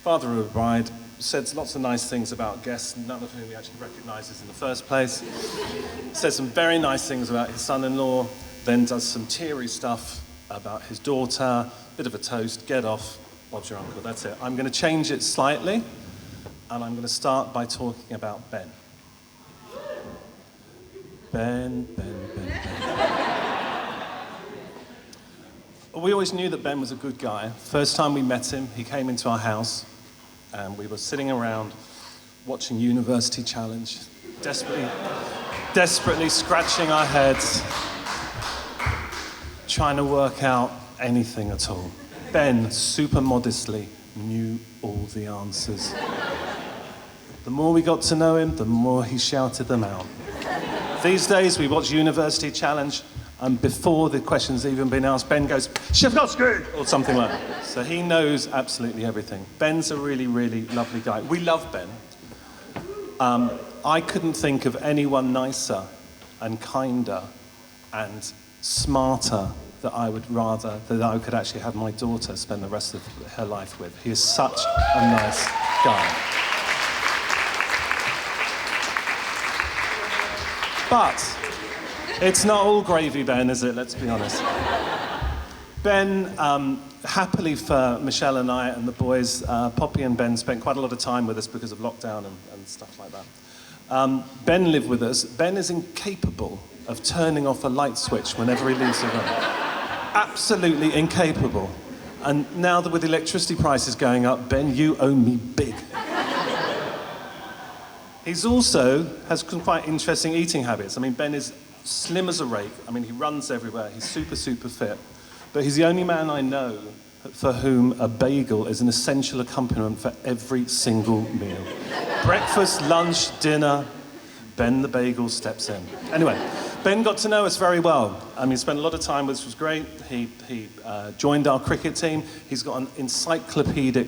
father of the bride said lots of nice things about guests, none of whom he actually recognises in the first place. Says some very nice things about his son-in-law, then does some teary stuff about his daughter, bit of a toast, get off, Bob's your uncle, that's it. I'm going to change it slightly, and I'm going to start by talking about Ben. Ben. We always knew that Ben was a good guy. First time we met him, he came into our house, and we were sitting around watching University Challenge, desperately scratching our heads, trying to work out anything at all. Ben, super modestly, knew all the answers. The more we got to know him, the more he shouted them out. These days, we watch University Challenge, and before the question's even been asked, Ben goes, "Chef got screwed," or something like that. So he knows absolutely everything. Ben's a really, really lovely guy. We love Ben. I couldn't think of anyone nicer and kinder and smarter that I could actually have my daughter spend the rest of her life with. He is such a nice guy. But it's not all gravy, Ben, is it? Let's be honest. Ben, happily for Michelle and I and the boys, Poppy and Ben spent quite a lot of time with us because of lockdown and stuff like that. Ben lived with us. Ben is incapable of turning off a light switch whenever he leaves the room. Absolutely incapable. And now that with electricity prices going up, Ben, you owe me big. He's also has some quite interesting eating habits. I mean, Ben is slim as a rake. I mean, he runs everywhere. He's super, super fit. But he's the only man I know for whom a bagel is an essential accompaniment for every single meal. Breakfast, lunch, dinner, Ben the bagel steps in. Anyway, Ben got to know us very well. He spent a lot of time with us, which was great. He joined our cricket team. He's got an encyclopedic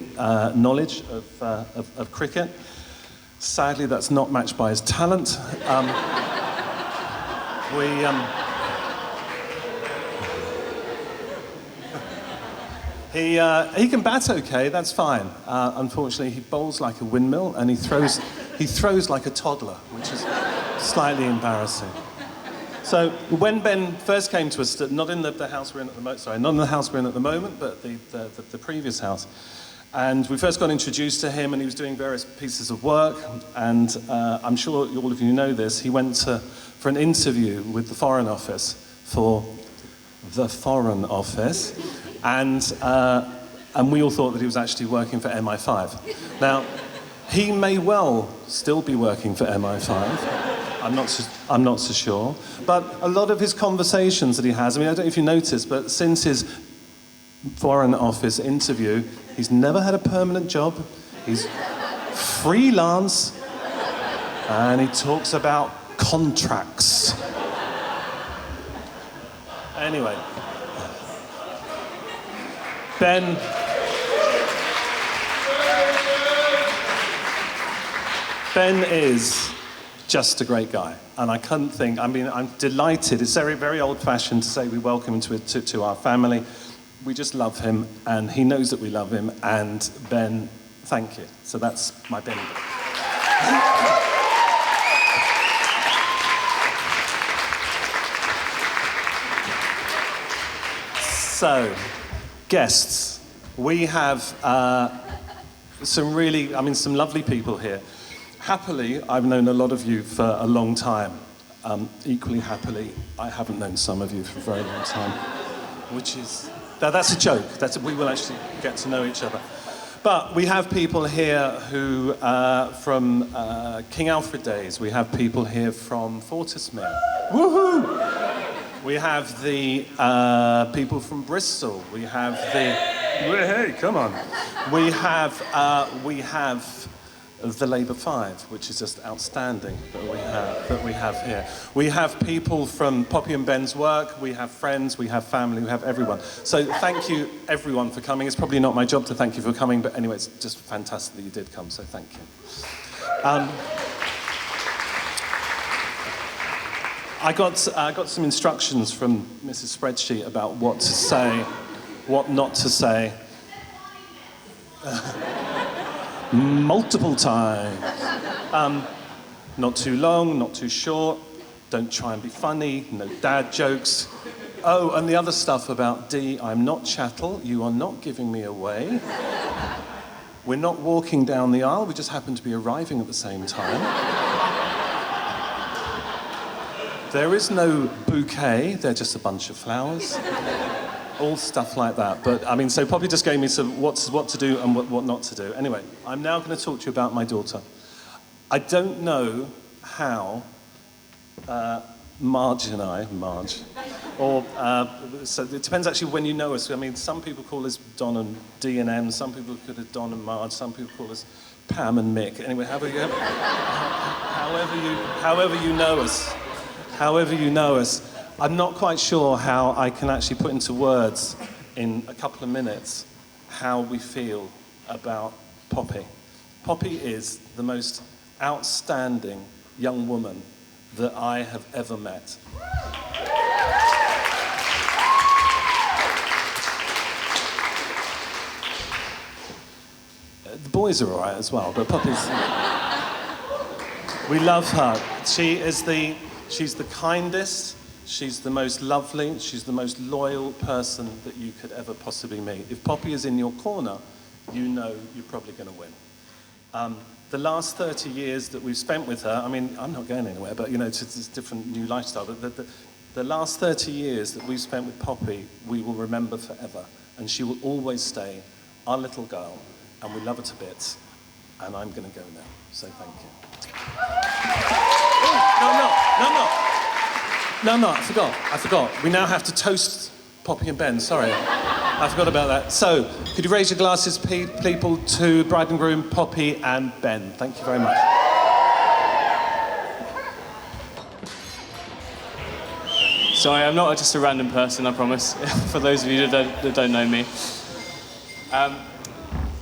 knowledge of cricket. Sadly, that's not matched by his talent. He can bat okay, that's fine. Unfortunately, he bowls like a windmill and he throws like a toddler, which is slightly embarrassing. So when Ben first came to us, not in the house we're in at the moment, not in the house we're in at the moment, but the previous house. And we first got introduced to him, and he was doing various pieces of work. And I'm sure all of you know this. He went for an interview with the Foreign Office for the Foreign Office, and we all thought that he was actually working for MI5. Now, he may well still be working for MI5. I'm not so sure. But a lot of his conversations that he has, I mean, I don't know if you noticed, but since his Foreign Office interview, he's never had a permanent job. He's freelance, and he talks about contracts. Anyway, Ben is just a great guy, and I couldn't think. I mean, I'm delighted. It's very, very old-fashioned to say we welcome him to our family. We just love him, and he knows that we love him, and Ben, thank you. So that's my Benny. So, guests, we have some lovely people here. Happily, I've known a lot of you for a long time. Equally happily, I haven't known some of you for a very long time, which is... That's a joke. We will actually get to know each other. But we have people here who, from King Alfred days, we have people here from Fortismere. Woohoo! We have the people from Bristol. We have the... Hey, come on. We have the Labour Five, which is just outstanding that we have here. We have people from Poppy and Ben's work. We have friends. We have family. We have everyone. So thank you, everyone, for coming. It's probably not my job to thank you for coming, but anyway, it's just fantastic that you did come. So thank you. I got some instructions from Mrs. Spreadsheet about what to say, what not to say, multiple times. Not too long, not too short, don't try and be funny, no dad jokes. Oh, and the other stuff about D, I'm not chattel, you are not giving me away. We're not walking down the aisle, we just happen to be arriving at the same time. There is no bouquet, they're just a bunch of flowers. All stuff like that. But, I mean, so Poppy just gave me some what to do and what not to do. Anyway, I'm now going to talk to you about my daughter. I don't know how Marge, or, so it depends actually when you know us. I mean, some people call us Don and D and M, some people call us Don and Marge, some people call us Pam and Mick. Anyway, however you know us. However you know us, I'm not quite sure how I can actually put into words in a couple of minutes how we feel about Poppy. Poppy is the most outstanding young woman that I have ever met. The boys are all right as well, but Poppy's... We love her. She's the kindest, she's the most lovely, she's the most loyal person that you could ever possibly meet. If Poppy is in your corner, you know you're probably going to win. The last 30 years that we've spent with her, I mean, I'm not going anywhere, but, you know, it's a different new lifestyle. But the last 30 years that we've spent with Poppy, we will remember forever. And she will always stay our little girl, and we love her to bits. And I'm going to go now, so thank you. No, I forgot. We now have to toast Poppy and Ben, sorry. I forgot about that. So, could you raise your glasses, people, to bride and groom, Poppy and Ben. Thank you very much. Sorry, I'm not just a random person, I promise, for those of you that don't know me.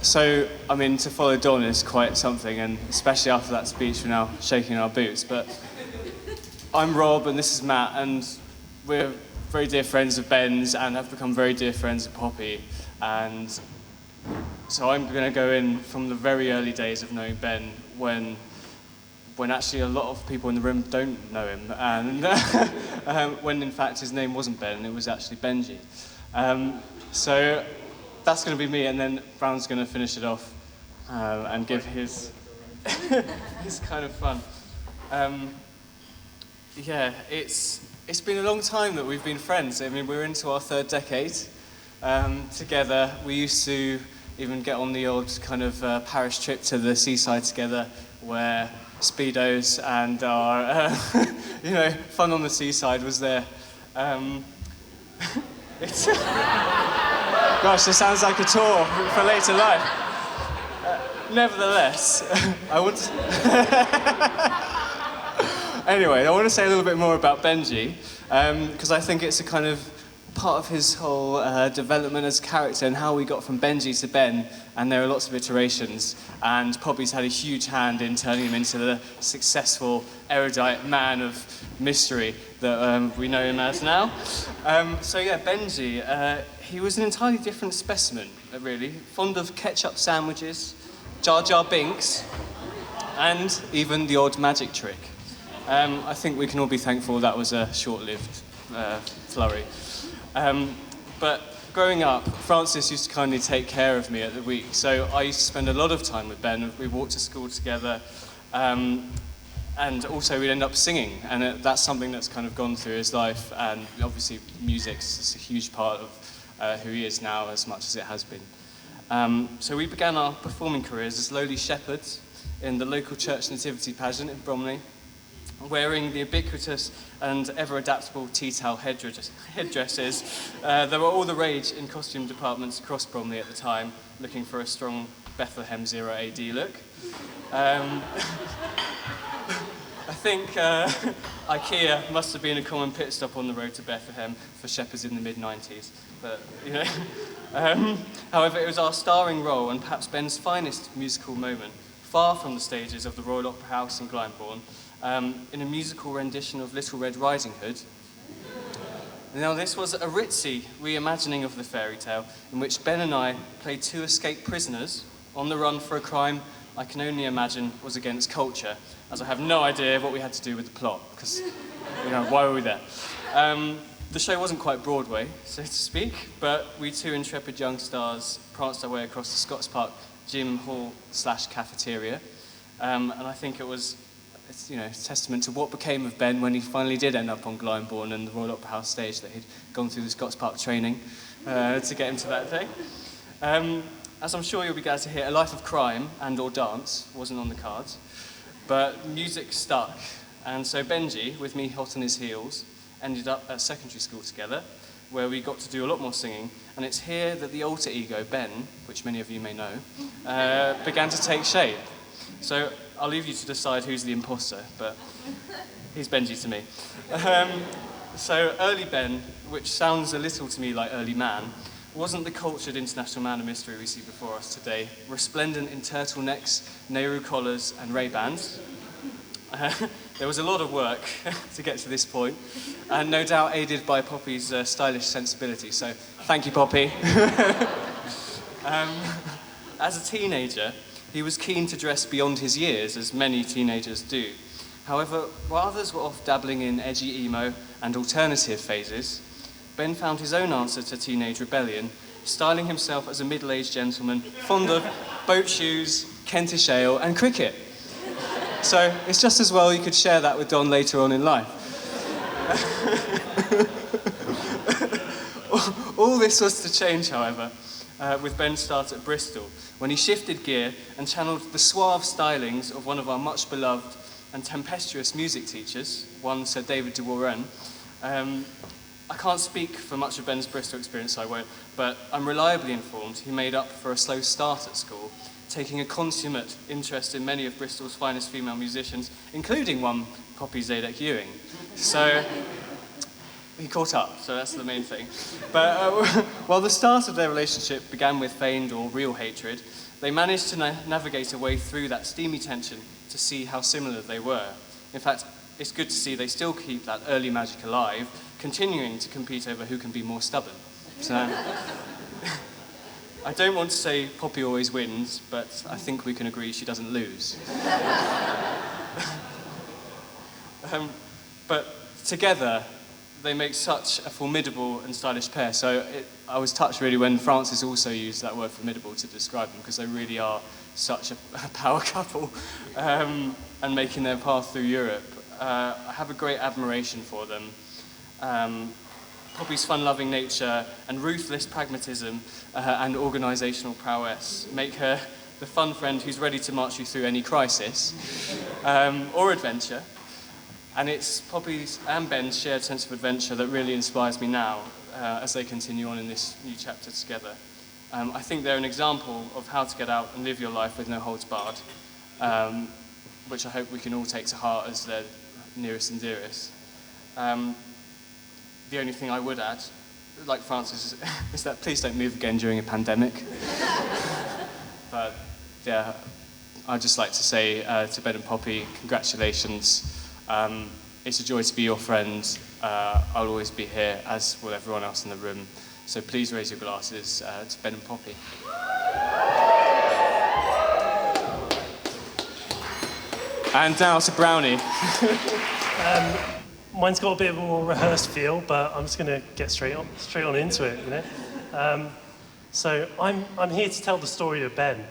So, I mean, to follow Dawn is quite something, and especially after that speech, we're now shaking our boots. But I'm Rob, and this is Matt, and we're very dear friends of Ben's, and have become very dear friends of Poppy. And so I'm going to go in from the very early days of knowing Ben, when actually a lot of people in the room don't know him, and when in fact his name wasn't Ben, it was actually Benji. So that's going to be me, and then Brown's going to finish it off and give his his kind of fun. Yeah, it's been a long time that we've been friends. I mean, we're into our third decade together. We used to even get on the old kind of parish trip to the seaside together, where Speedos and our, you know, fun on the seaside was there. It's gosh, this sounds like a tour for later life. Nevertheless, I want to... Anyway, I want to say a little bit more about Benji, because I think it's a kind of part of his whole development as a character and how we got from Benji to Ben, and there are lots of iterations, and Poppy's had a huge hand in turning him into the successful, erudite man of mystery that we know him as now. So yeah, Benji, he was an entirely different specimen, really, fond of ketchup sandwiches, Jar Jar Binks, and even the odd magic trick. I think we can all be thankful that was a short-lived flurry. But growing up, Francis used to kindly take care of me at the week, so I used to spend a lot of time with Ben. We walked to school together, and also we'd end up singing, and that's something that's kind of gone through his life, and obviously music's a huge part of who he is now, as much as it has been. So we began our performing careers as lowly shepherds in the local church nativity pageant in Bromley. wearing the ubiquitous and ever-adaptable tea towel headdresses. They were all the rage in costume departments across Bromley at the time, looking for a strong Bethlehem 0 AD look. I think IKEA must have been a common pit stop on the road to Bethlehem for shepherds in the mid-90s. But, you know. However, it was our starring role and perhaps Ben's finest musical moment, far from the stages of the Royal Opera House in Glyndebourne, in a musical rendition of Little Red Riding Hood. Now, this was a ritzy reimagining of the fairy tale in which Ben and I played two escaped prisoners on the run for a crime I can only imagine was against culture, as I have no idea what we had to do with the plot, because, you know, why were we there? The show wasn't quite Broadway, so to speak, but we two intrepid young stars pranced our way across the Scots Park gym hall / cafeteria, and I think it's a testament to what became of Ben when he finally did end up on Glyndebourne and the Royal Opera House stage, that he'd gone through the Scots Park training to get him to that thing. As I'm sure you'll be glad to hear, a life of crime and or dance wasn't on the cards, but music stuck, and so Benji, with me hot on his heels, ended up at secondary school together, where we got to do a lot more singing, and it's here that the alter ego, Ben, which many of you may know, began to take shape. So I'll leave you to decide who's the imposter, but he's Benji to me. So early Ben, which sounds a little to me like early man, wasn't the cultured international man of mystery we see before us today, resplendent in turtlenecks, Nehru collars and Ray-Bans. There was a lot of work to get to this point, and no doubt aided by Poppy's stylish sensibility, so thank you, Poppy. As a teenager, he was keen to dress beyond his years, as many teenagers do. However, while others were off dabbling in edgy emo and alternative phases, Ben found his own answer to teenage rebellion, styling himself as a middle-aged gentleman fond of boat shoes, Kentish ale, and cricket. So it's just as well you could share that with Don later on in life. All this was to change, however, with Ben's start at Bristol, when he shifted gear and channeled the suave stylings of one of our much beloved and tempestuous music teachers, one Sir David de Warren. I can't speak for much of Ben's Bristol experience, so I won't, but I'm reliably informed he made up for a slow start at school, taking a consummate interest in many of Bristol's finest female musicians, including one Poppy Zadek Ewing. So he caught up, so that's the main thing. But while the start of their relationship began with feigned or real hatred, they managed to navigate a way through that steamy tension to see how similar they were. In fact, it's good to see they still keep that early magic alive, continuing to compete over who can be more stubborn. So I don't want to say Poppy always wins, but I think we can agree she doesn't lose. But together, they make such a formidable and stylish pair. So I was touched really when Francis also used that word formidable to describe them, because they really are such a power couple, and making their path through Europe. I have a great admiration for them. Poppy's fun-loving nature and ruthless pragmatism and organisational prowess make her the fun friend who's ready to march you through any crisis or adventure. And it's Poppy's and Ben's shared sense of adventure that really inspires me now as they continue on in this new chapter together. I think they're an example of how to get out and live your life with no holds barred, which I hope we can all take to heart as their nearest and dearest. The only thing I would add, like Francis, is that please don't move again during a pandemic. But yeah, I'd just like to say to Ben and Poppy, congratulations. It's a joy to be your friend. I'll always be here, as will everyone else in the room. So please raise your glasses to Ben and Poppy. And now to Brownie. Mine's got a bit of a more rehearsed feel, but I'm just going to get straight on into it, you know. So I'm here to tell the story of Ben,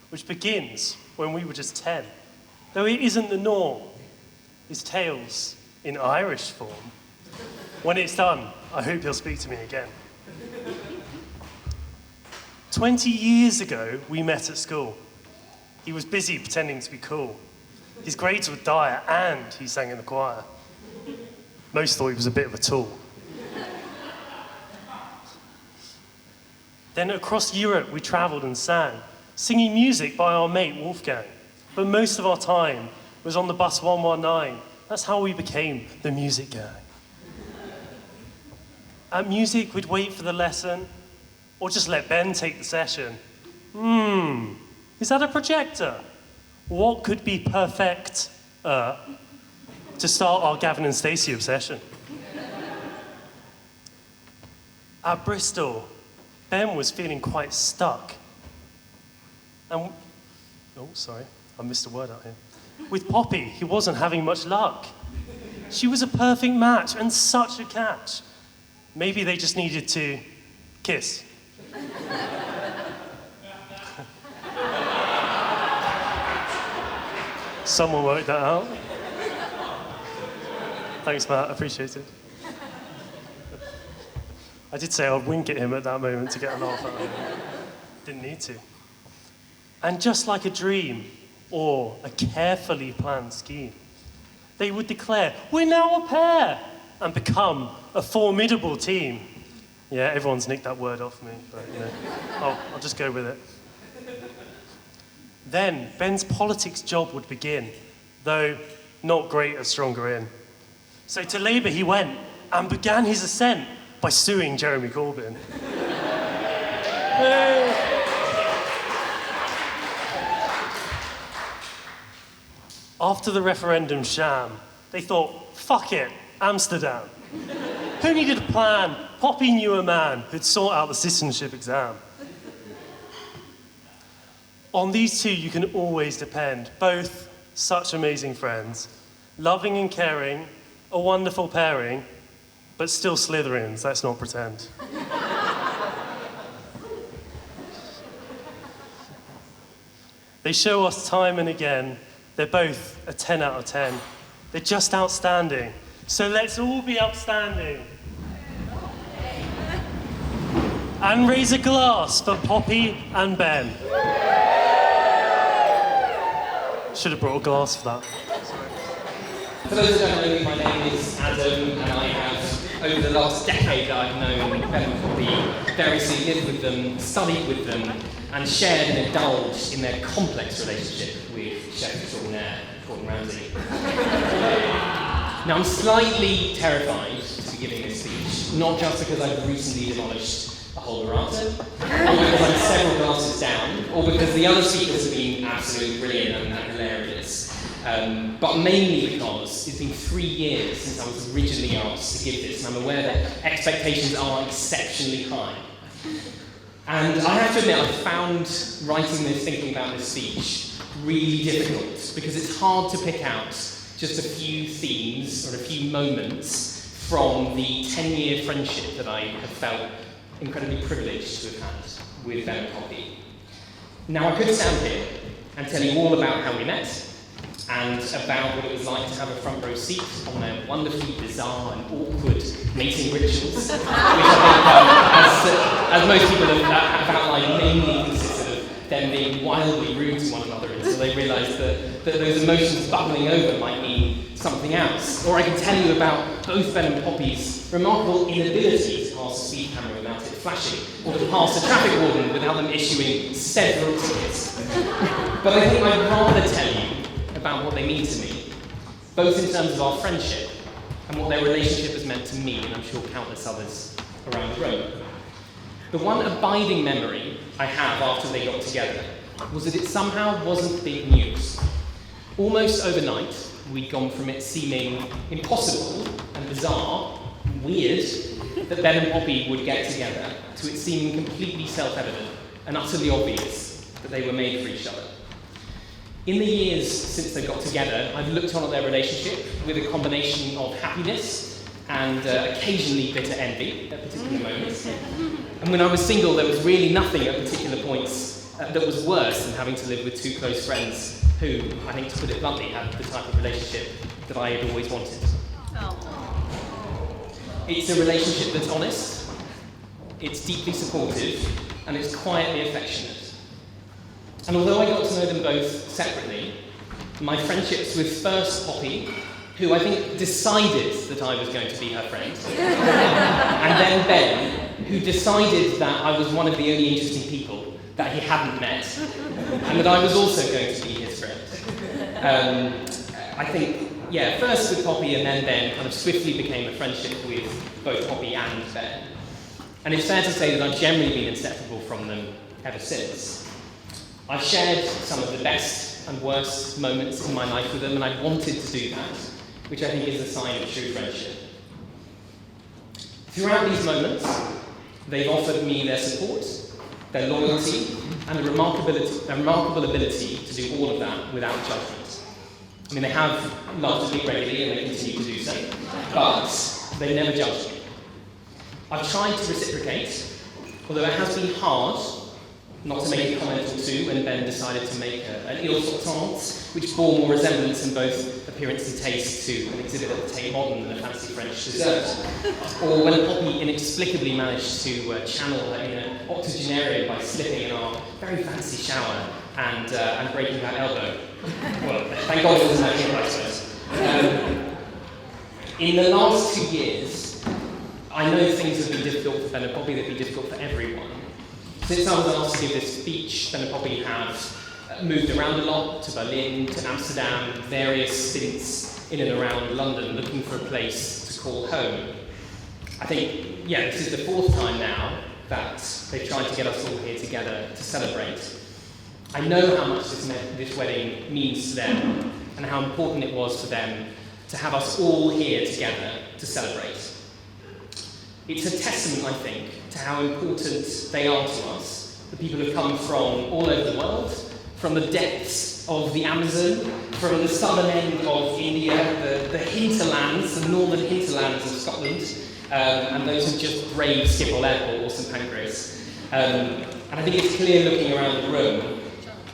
which begins when we were just 10. Though it isn't the norm, his tales in Irish form. When it's done, I hope he'll speak to me again. 20 years ago, we met at school. He was busy pretending to be cool. His grades were dire, and he sang in the choir. Most thought he was a bit of a tool. Then across Europe, we travelled and sang, singing music by our mate Wolfgang. But most of our time was on the bus 119. That's how we became the music gang. At music, we'd wait for the lesson, or just let Ben take the session. Is that a projector? What could be perfect to start our Gavin and Stacey obsession? At Bristol, Ben was feeling quite stuck. And, oh, sorry, I missed a word out here. With Poppy, he wasn't having much luck. She was a perfect match and such a catch. Maybe they just needed to kiss. Someone worked that out. Thanks, Matt, appreciate it. I did say I'd wink at him at that moment to get a laugh out of him. Didn't need to. And just like a dream or a carefully planned scheme, they would declare, we're now a pair, and become a formidable team. Yeah, everyone's nicked that word off me, but you know, I'll just go with it. Then Ben's politics job would begin, though not great at Stronger In. So to Labour he went and began his ascent by suing Jeremy Corbyn. After the referendum sham, they thought, fuck it, Amsterdam. Who needed a plan? Poppy knew a man who'd sort out the citizenship exam. On these two you can always depend, both such amazing friends, loving and caring, a wonderful pairing, but still Slytherins, let's not pretend. They show us time and again, they're both a 10 out of 10. They're just outstanding. So let's all be upstanding. And raise a glass for Poppy and Ben. Should have brought a glass for that. For those who don't know me, my name is Adam, and I have, over the last decade that I've known Ben and Poppy, variously lived with them, studied with them, and shared and indulged in their complex relationship with chef extraordinaire Gordon Ramsay. Now, I'm slightly terrified to be giving this speech, not just because I've recently demolished a whole burrata, or because I'm several glasses down, or because the other speakers have been absolutely brilliant and hilarious, but mainly because it's been 3 years since I was originally asked to give this, and I'm aware that expectations are exceptionally high. And I have to admit, I found writing this, thinking about this speech, really difficult, because it's hard to pick out just a few themes or a few moments from the 10-year friendship that I have felt incredibly privileged to have had with Ben and Poppy. Now, I could stand here and tell you all about how we met, and about what it was like to have a front row seat on their wonderfully bizarre and awkward mating rituals, which I think, as most people have outlined, mainly consisted of them being wildly rude to one another until they realised that those emotions bubbling over might mean something else. Or I can tell you about both Ben and Poppy's remarkable inability to pass a speed camera without it flashing, or to pass a traffic warden without them issuing several tickets. But I think I'd rather tell you about what they mean to me, both in terms of our friendship and what their relationship has meant to me, and I'm sure countless others around the room. The one abiding memory I have after they got together was that it somehow wasn't big news. Almost overnight, we'd gone from it seeming impossible and bizarre and weird that Ben and Poppy would get together to it seeming completely self-evident and utterly obvious that they were made for each other. In the years since they got together, I've looked on at their relationship with a combination of happiness and occasionally bitter envy at particular moments. And when I was single, there was really nothing at particular points that was worse than having to live with two close friends who, I think to put it bluntly, had the type of relationship that I had always wanted. It's a relationship that's honest, it's deeply supportive, and it's quietly affectionate. And although I got to know them both separately, my friendships with first Poppy, who I think decided that I was going to be her friend, and then Ben, who decided that I was one of the only interesting people that he hadn't met, and that I was also going to be his friend. I think, yeah, first with Poppy and then Ben kind of swiftly became a friendship with both Poppy and Ben. And it's fair to say that I've generally been inseparable from them ever since. I've shared some of the best and worst moments in my life with them, and I wanted to do that, which I think is a sign of true friendship. Throughout these moments, they've offered me their support, their loyalty, and a remarkable ability to do all of that without judgment. I mean, they have loved me regularly, and they continue to do so, but they never judged me. I've tried to reciprocate, although it has been hard not to make a comment or two when Ben decided to make an ile sortante, which bore more resemblance in both appearance and taste to an exhibit at the Tate Modern than a fancy French dessert. Or when Poppy inexplicably managed to channel her inner octogenarian by slipping in our very fancy shower and breaking her elbow. Well, thank God it wasn't that I suppose. In the last 2 years, I know things have been difficult for Ben and Poppy, they've been difficult for everyone. Since I was asked to give this speech, Ben and Poppy have moved around a lot, to Berlin, to Amsterdam, various stints in and around London, looking for a place to call home. I think, yeah, this is the 4th time now that they've tried to get us all here together to celebrate. I know how much this wedding means to them, and how important it was for them to have us all here together to celebrate. It's a testament, I think, to how important they are to us. The people who have come from all over the world, from the depths of the Amazon, from the southern end of India, the hinterlands, the northern hinterlands of Scotland, and those who just braved Schiphol Airport or St Pancras. And I think it's clear looking around the room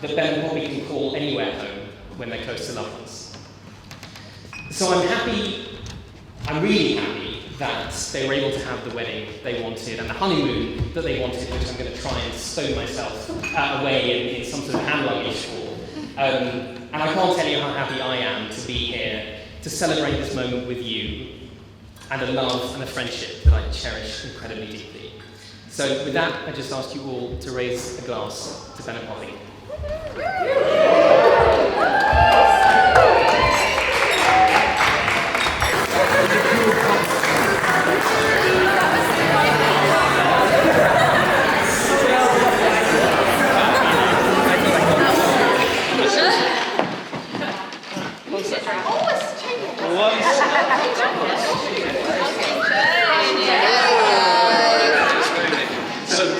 that Ben and Poppy can call anywhere home when they're close to loved ones. So I'm really happy that they were able to have the wedding they wanted and the honeymoon that they wanted, which I'm going to try and stow myself away in some sort of hand luggage for. And I can't tell you how happy I am to be here to celebrate this moment with you and a love and a friendship that I cherish incredibly deeply. So with that, I just ask you all to raise a glass to Ben and Poppy.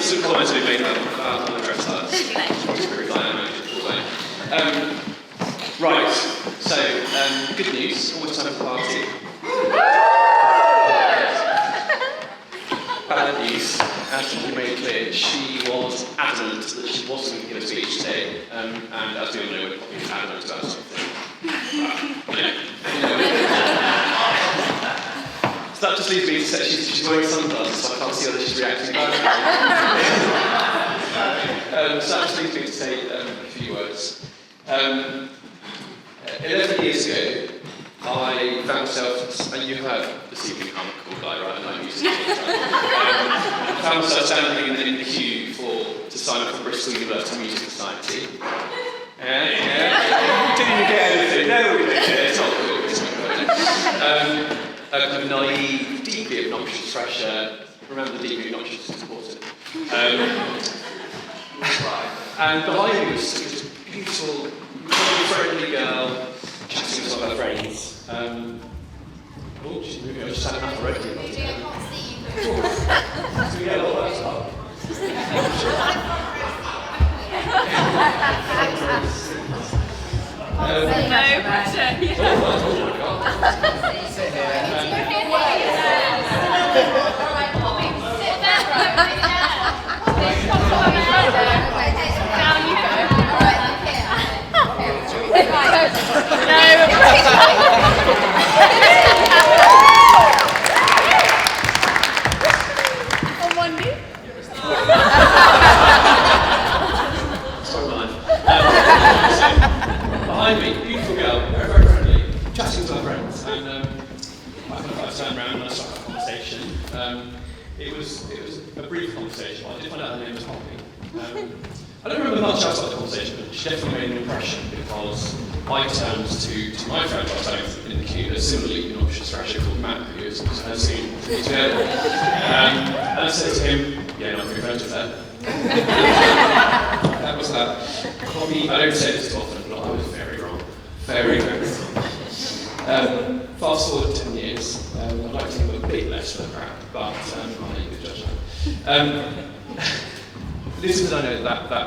Some comments we made about the dress right, so good news, almost time for the party. Bad news, as we made clear, she was adamant that she wasn't going to give a speech today, and as we all know, we're probably adamant about something. So that just leaves me to say she's wearing sunglasses, so I can't see whether she's reacting badly. So that just leaves me to say a few words. 11 years ago, I found myself, and you heard this evening I'm a cool guy, right? And I'm used to it. I found myself standing in the queue to sign up for Bristol University Music Society. Yeah. Didn't even get anything. No, we didn't. It's not good. It's not good. A kind of naive, deeply obnoxious fresher. Remember the deeply obnoxious is important. And behind me was this beautiful, friendly girl chatting to some of her friends. Oh, she's moving. I just had enough already. So we get a lot of that behind me, beautiful girl, very, very friendly, chatting to her friends, and I turned around and I started a conversation. It was a brief conversation, but I did find out her name was Poppy. I don't remember much else about the conversation, but she definitely made an impression because I turned to my friend I was standing in the queue, a similarly obnoxious thrasher called Matt, who has seen me together. And I said to him, yeah, not very friends with that. That was that. Poppy, I don't say this too often, but I was very wrong. Very, very wrong. Fast forward 10 years, I'd like to think a bit less for the crowd, but I'll let you judge that. Little did I know that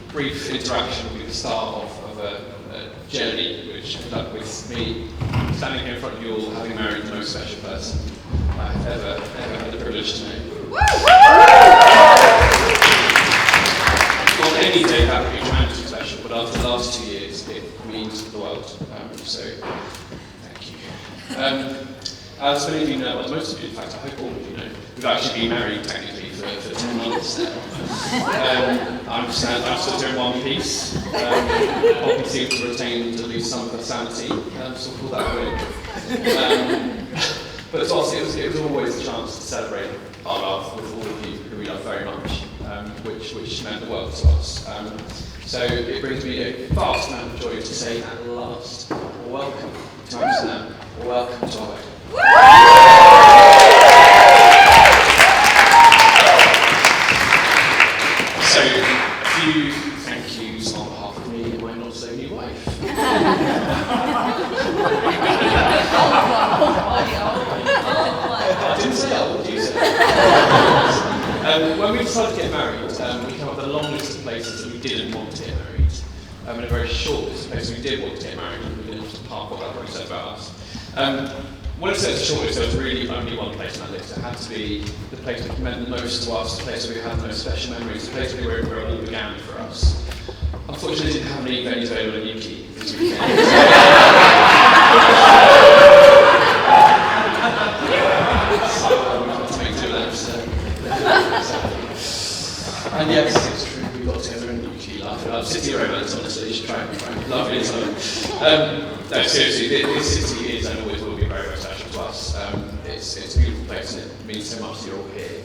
brief interaction would be the start of a journey which ended up with me standing here in front of you all, having married the most special person I have ever had the privilege to know. On any day that would be tremendously special, but after the last 2 years, it means the world. So, thank you. As many of you know, well, most of you, in fact, I hope all of you know, we've actually been married technically for 10 months now. I'm still doing one piece. Poppy seems to retain at least some of her sanity, so we'll call that a win. But it was always a chance to celebrate our love with all of you who we love very much, which meant the world to us. So it brings me a vast amount of joy to say at last, welcome to Amsterdam, welcome to our wedding. So, a few thank yous on behalf of me and my not so new wife. I didn't say old, you said. When we decided to get married, we came up with a long list of places that we didn't want to get married, and a very short list of places we did want to get married, and we didn't just park what that probably said about us. When it says short list, there was really only one place on that list. It had to be the place that meant the most to us, the place where we had the most special memories, the place where it all began for us. Unfortunately, we didn't have any venues available in UK this weekend. And yes, it's true, we got together in UK, laughing up City Romance, honestly, you should try and lovely time. No, seriously, this city is and always will be very, very special to us. It's a beautiful place and it means so much that you're all here.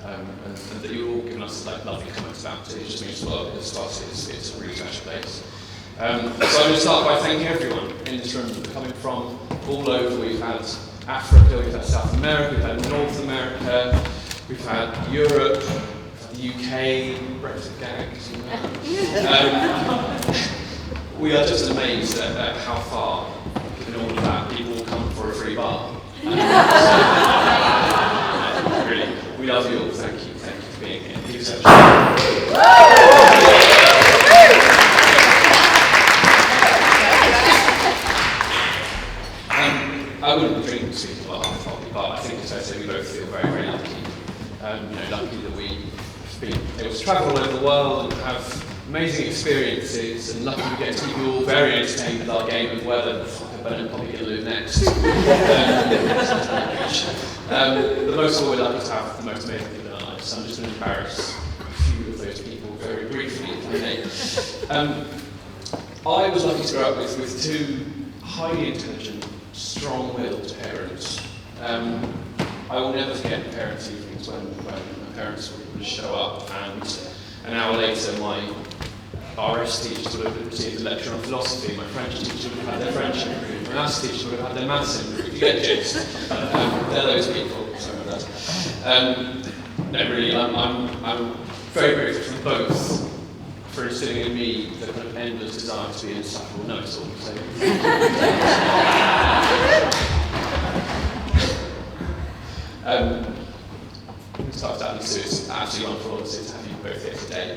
And that you're all giving us like lovely comments about it. It just means a lot because to us it's a really special place. So I'm going to start by thanking everyone in this room coming from all over. We've had Africa, we've had South America, we've had North America, we've had Europe, the UK, Brexit gags. We are just amazed at how far, in all of that, people will come for a free bar. Really, we love you all. Thank you for being here. Thank you so much. I wouldn't drink speaking about our family, but I think as I say, we both feel very, very lucky. Lucky that we've been able to travel all over the world and have amazing experiences, and lucky we get to keep you all very entertained with our game of whether the fuck are Ben and Poppy going to live next. The most we're lucky to have the most amazing people in our lives, so I'm just going to embarrass a few of those people very briefly, if I may. I was lucky to grow up with two highly intelligent, strong-willed parents. I will never forget the parents' evenings when my parents would show up, and an hour later my RS teachers would have received a lecture on philosophy, my French teachers would have had their French improved, my maths teachers would have had their maths improved. You get the gist. They're those people. Sorry about that. No, really, I'm very grateful for both for instilling in me the kind of endless desire to be insufferable. No, it's all the same. Start out, so it's absolutely wonderful to have you both here today.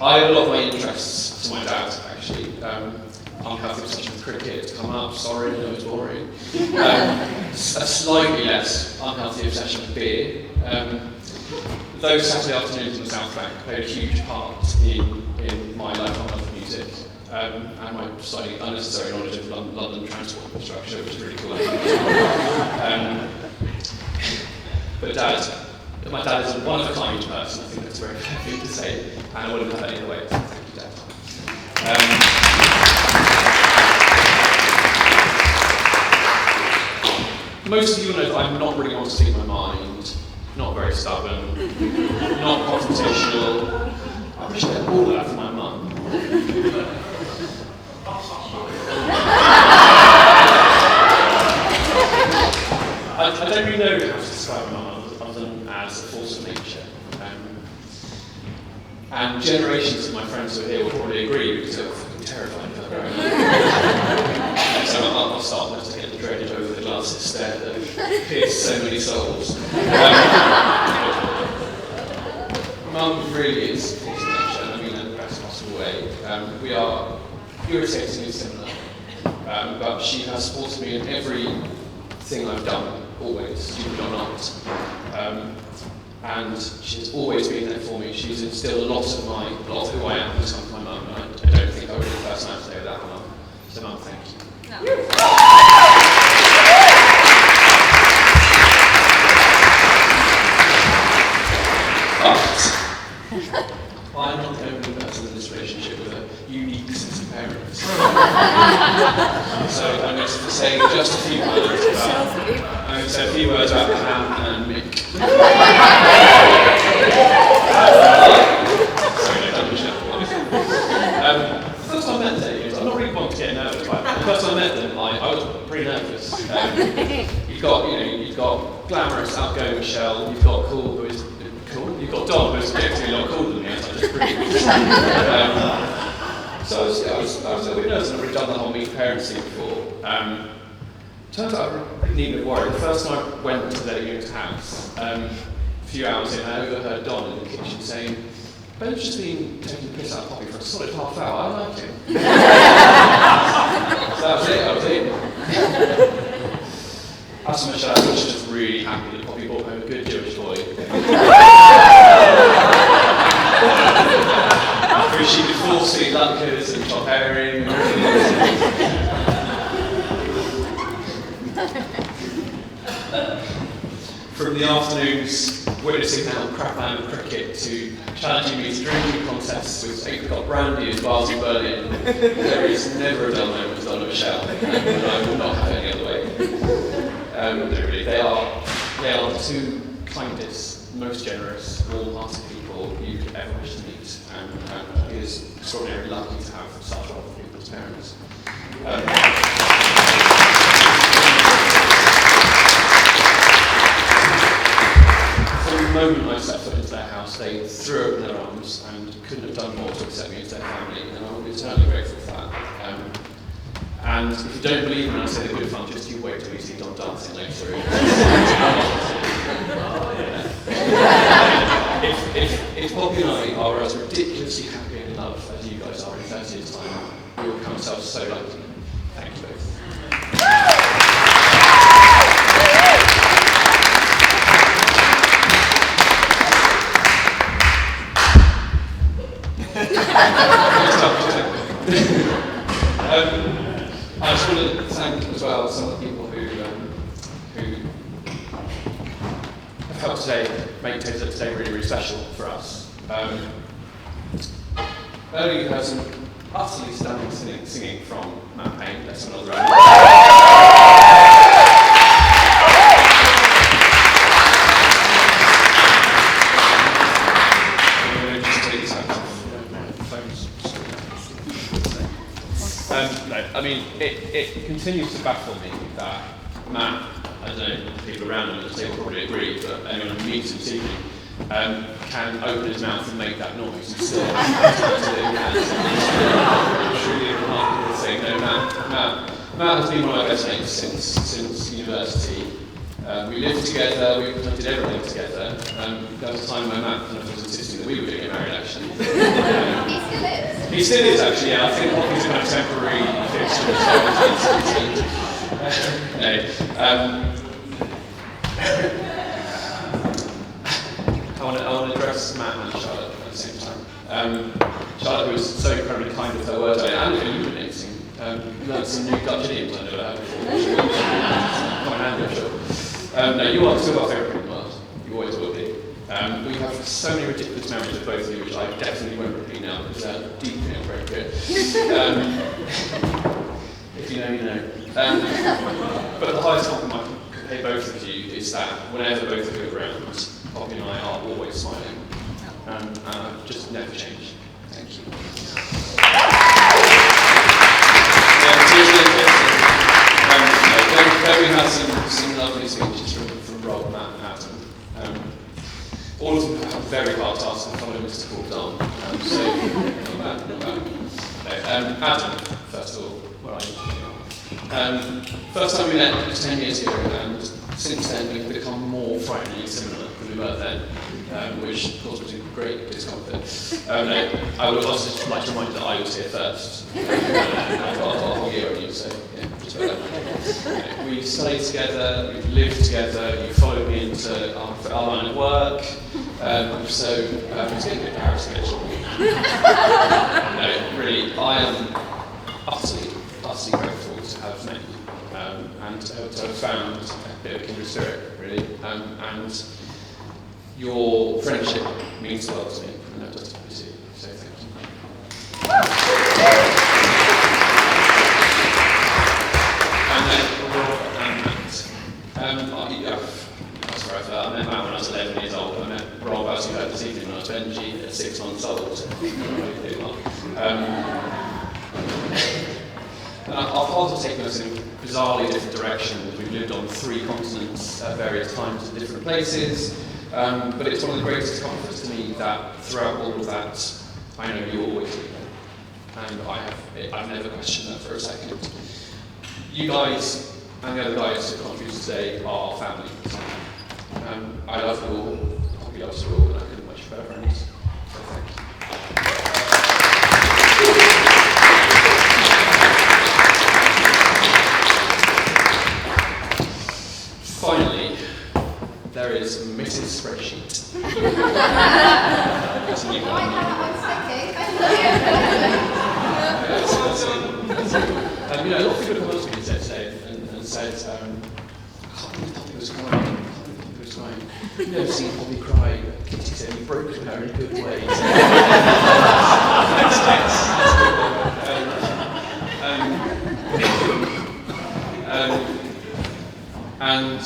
I have a lot of my interests to my dad, actually. Unhealthy obsession with cricket, come up, sorry, I know it's boring. A slightly less unhealthy obsession with beer. Those Saturday afternoons in the South Bank played a huge part in my lifelong love of music. And my slightly unnecessary knowledge of London transport infrastructure, which is really cool. But my dad is a one-of-a-kind person. I think that's very fair thing to say, and I wouldn't have that either way. So thank you, Dad. most of you know that I'm not really one to speak my mind, not very stubborn, not confrontational. I wish I had all of that for my mum. I don't really know how to describe my mum other than as a force of nature. And generations of my friends who are here will probably agree because they were fucking terrified of her growing up. So I'll start not to get the dreaded over the glasses stare that pierced so many souls. Mum really is a force of nature, and I mean that in the best possible way. We are irritatingly similar, but she has supported me in everything I've done, always, stupid or not. And she's always been there for me. She's instilled a lot of who I am has come from my mum, and I don't think I would be the person I have today without my mum. So mum, thank you. No. But I'm not the only person in this relationship with a unique set of parents. So I'm going to say just a few words about Pam and Mick. The first time I met them, I'm not really one to get nervous, but the first time I met them, I was pretty nervous. You've got glamorous, outgoing Michelle, you've got cool, who is cool, you've got Don, who's objectively a lot cooler than me, so I just breathe. So I was a bit nervous, and I've already done the whole meet parents thing before. Turns out I really needed to worry. The first time I went to their unit's house, a few hours in, I overheard Don in the kitchen saying, "Ben's just been taking the piss out of Poppy for a solid half hour. I like him." So that was it. I was in. As for Michelle, I was just really happy that Poppy brought home a good Jewish boy. After she could foresee lunkers and top herring and everything. From the afternoons witnessing how crapland cricket to challenging me to drinking contests with apricot brandy and bars in Berlin, there is never a dull moment with Don and Michelle, and I will not have it any other way. Literally, they are the two kindest, most generous, warm-hearted people you could ever wish to meet, and he is extraordinarily lucky to have such wonderful people as parents. From the moment I set foot into their house, they threw open their arms and couldn't have done more to accept me into their family, and I will be eternally grateful for that. And if you don't believe me when I say they're good fun, just you wait till you see Don dancing later. If Poppy and I are as ridiculously happy and in love as you guys are in 30 years' time, we will count ourselves so lucky. Thank you both. I just want to thank as well some of the people who have helped today make today really, really special for us. Earlier you heard some utterly stunning singing from Matt Payne. Let's have another round. I mean, it continues to baffle me that Matt, I don't know, people around him they will probably agree, but anyone who meets him this evening can open his mouth and make that noise and still it's truly remarkable thing. No, Matt has been one of my best mates since university. We lived together, we did everything together. There was a time when Matt kind of was insisting that we were getting married actually. He still is actually, yeah. I think Poppy's kind of temporary fix for I want to address Matt and Charlotte at the same time. Charlotte, who was so incredibly kind with her words, and illuminating, learned some new Dutch idioms I never had before. Quite handy, I'm sure. No, you are still our favourite people in the world. You always will be. We have so many ridiculous memories of both of you, which I definitely won't repeat now because they're deeply inappropriate. If you know, you know. But the highest compliment I can hey both of you, is that whenever both of you are around, Poppy and I are always smiling. And just never change. Thank you. Gary has some lovely speeches from Rob, Matt, and Adam. All of them have very hard tasks and follow Mr. Paul Don. So, not bad. No, Adam, first of all, where are you? First time we met was 10 years ago, and since then we've become more frighteningly similar than we were then, which caused me great discomfort. I would also just like to remind you that I was here first. I've got a whole year on you, so yeah, just about that. We studied together, we lived together, you followed me into our line of work, so it's getting a bit embarrassing actually. No, really, I am utterly grateful to have met you, and to have found a bit of kindred spirit, really, and your friendship means the world to me, and that does to me too, so thank you. And then Rob and Matt. That's where I felt. I met Matt when I was 11 years old. I met Rob, as you heard this evening, when I was Benji at 6 months old. And our paths have taken us in bizarrely different directions. We've lived on 3 continents at various times in different places. But it's one of the greatest comforts to me that throughout all of that, I know you always be there. And I've never questioned that for a second. You guys and the other guys who contributed today are family. I love you all, Poppy loves you all, and I couldn't much better friends. So thank you. Finally, there is Mrs. Spreadsheet. That's a new one. You know, a lot of people come up to me today and said, I can't believe Poppy was crying. You've never seen Poppy cry. Kitty said you broke her in a good way. And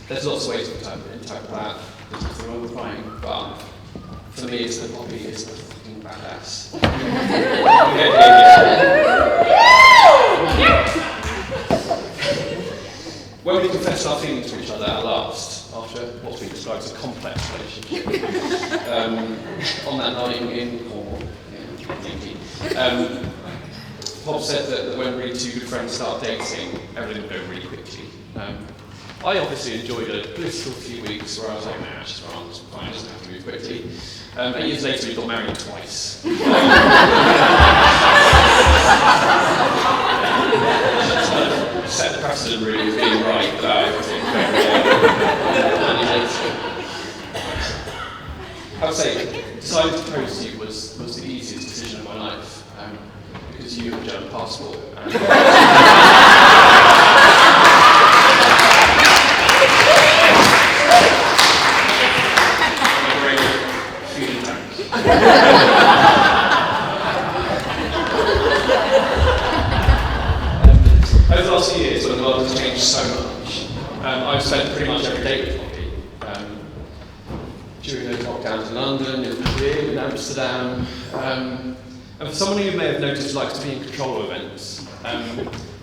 there's lots of ways to interpret that. There's nothing wrong with crying, but for me, it's that Poppy is the fucking badass. When we confessed our feelings to each other at last, after what's been described as a complex relationship, on that night in Cornwall, Bob said that when really 2 good friends start dating, everything will go really quickly. I obviously enjoyed a blissful few weeks where I was like, nah, she's wrong, it's fine, it doesn't have to move quickly. 8 years later, we got married twice. Set the precedent really of being right about everything. I would say, deciding to propose to you was the easiest decision of my life, because you have a German passport. Over the last few years, when the world has changed so much, I've spent pretty much every day with Poppy. During those lockdowns in London, in Madrid, in Amsterdam. And for someone who may have noticed likes to be in control of events,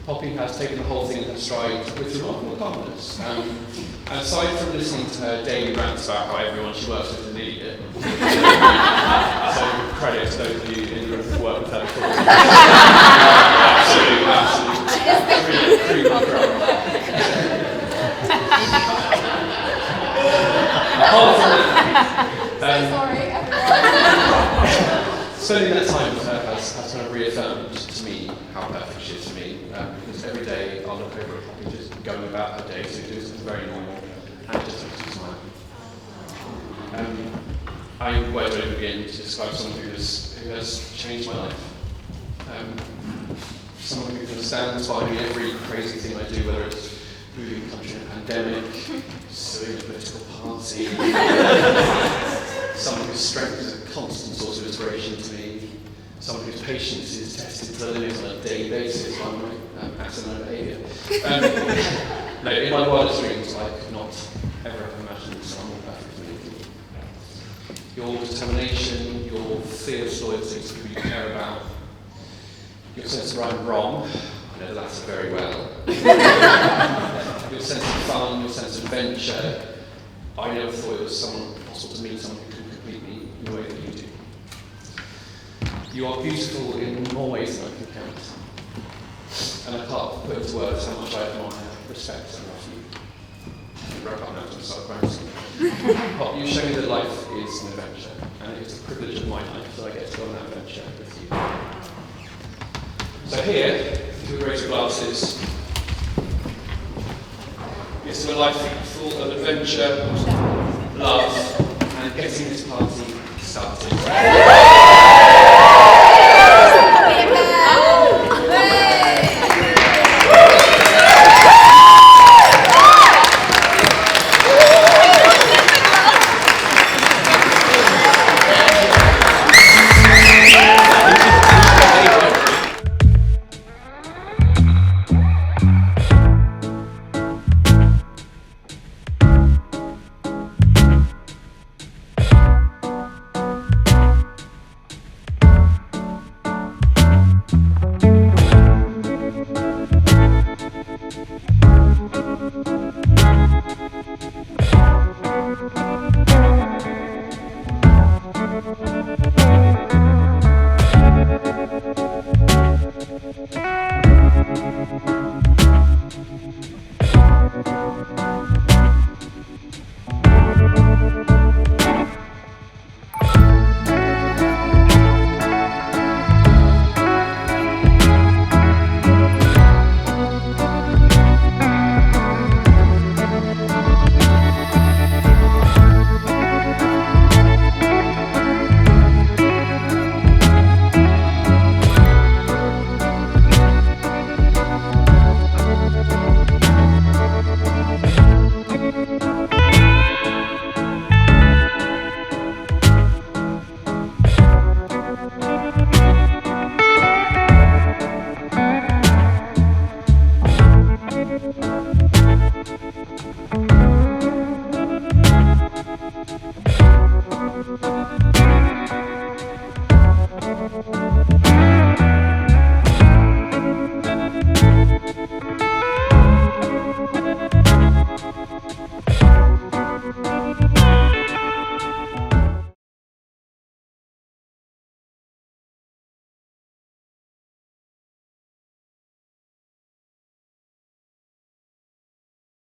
Poppy has taken the whole thing in her stride with remarkable calmness. And aside from listening to her daily rants about how everyone she works with is an idiot, so credit to those of you in the room who work with her before. Absolutely. Pretty good girl. Apart from that, spending that time with her has kind of reaffirmed to me how perfect she is to me. Because every day I'll look over at Poppy just going about her day, so doing something very normal, and just makes me smile. Where do I begin to describe someone who has changed my life? Someone who can stand by me every crazy thing I do, whether it's moving the country in a pandemic, suing a political party. Someone whose strength is a constant source of inspiration to me. someone whose patience is tested to the limit on a daily basis by my asinine behaviour. No, in my wildest dreams, I could not ever have imagined someone more perfect for me. Your determination, your fierce loyalty to who you care about, your sense of right and wrong, I know the latter very well. Your sense of fun, your sense of adventure. I never thought it was possible to meet someone who could complete me in the way that you do. You are beautiful in more ways than I can count. And I can't put into words how much I admire, respect and love you. Wrap up now to start crying. But you show me that life is an adventure, and it is a privilege of my life that I get to go on that adventure with you. So here, if you raise your glasses, it's to a life full of adventure, love, and getting this party started.